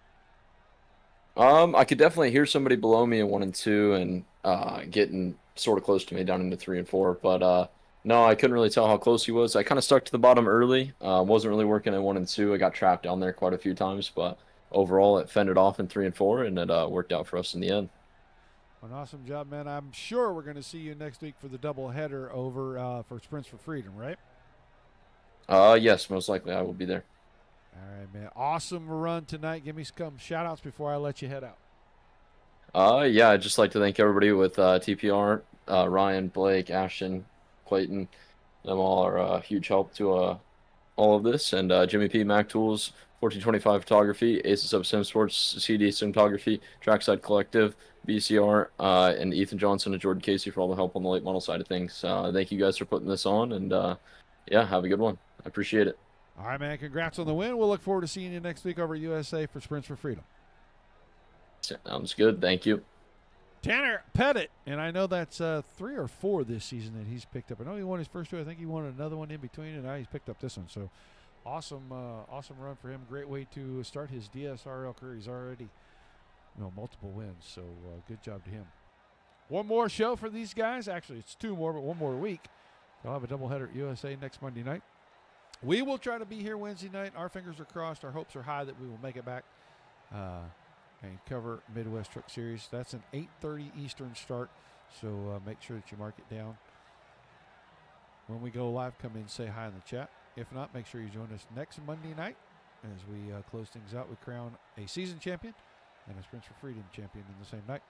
I could definitely hear somebody below me in 1 and 2 and getting sort of close to me down into 3 and 4, but no, I couldn't really tell how close he was. I kind of stuck to the bottom early. Wasn't really working in 1 and 2. I got trapped down there quite a few times, but overall it fended off in 3 and 4, and it worked out for us in the end. An awesome job, man. I'm sure we're going to see you next week for the doubleheader over for Sprints for Freedom, right? Yes, most likely I will be there. All right, man. Awesome run tonight. Give me some shout-outs before I let you head out. Yeah, I'd just like to thank everybody with TPR, Ryan, Blake, Ashton, Clayton. Them all are a huge help to all of this. And Jimmy P, Mac Tools, 1425 Photography, Aces of Sim Sports, CD Cinematography, Trackside Collective, BCR, and Ethan Johnson and Jordan Casey for all the help on the late model side of things. Thank you guys for putting this on, and yeah, have a good one. I appreciate it. All right, man. Congrats on the win. We'll look forward to seeing you next week over at USA for Sprints for Freedom. Sounds good. Thank you. Tanner Pettit, and I know that's 3 or 4 this season that he's picked up. I know he won his first 2. I think he won another one in between, and now he's picked up this one. So awesome run for him. Great way to start his DSRL career. He's already multiple wins, so good job to him. One more show for these guys. Actually, it's 2 more, but 1 more week. They'll have a doubleheader at USA next Monday night. We will try to be here Wednesday night. Our fingers are crossed. Our hopes are high that we will make it back and cover Midwest Truck Series. That's an 8:30 Eastern start, so make sure that you mark it down. When we go live, come in, say hi in the chat. If not, make sure you join us next Monday night as we close things out. We crown a season champion and a Sprints for Freedom champion in the same night.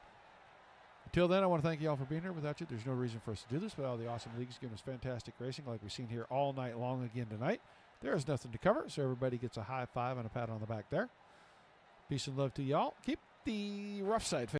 Until then, I want to thank you all for being here. Without you, there's no reason for us to do this. But all the awesome leagues giving us fantastic racing like we've seen here all night long again tonight. There is nothing to cover, so everybody gets a high five and a pat on the back there. Peace and love to y'all. Keep the rough side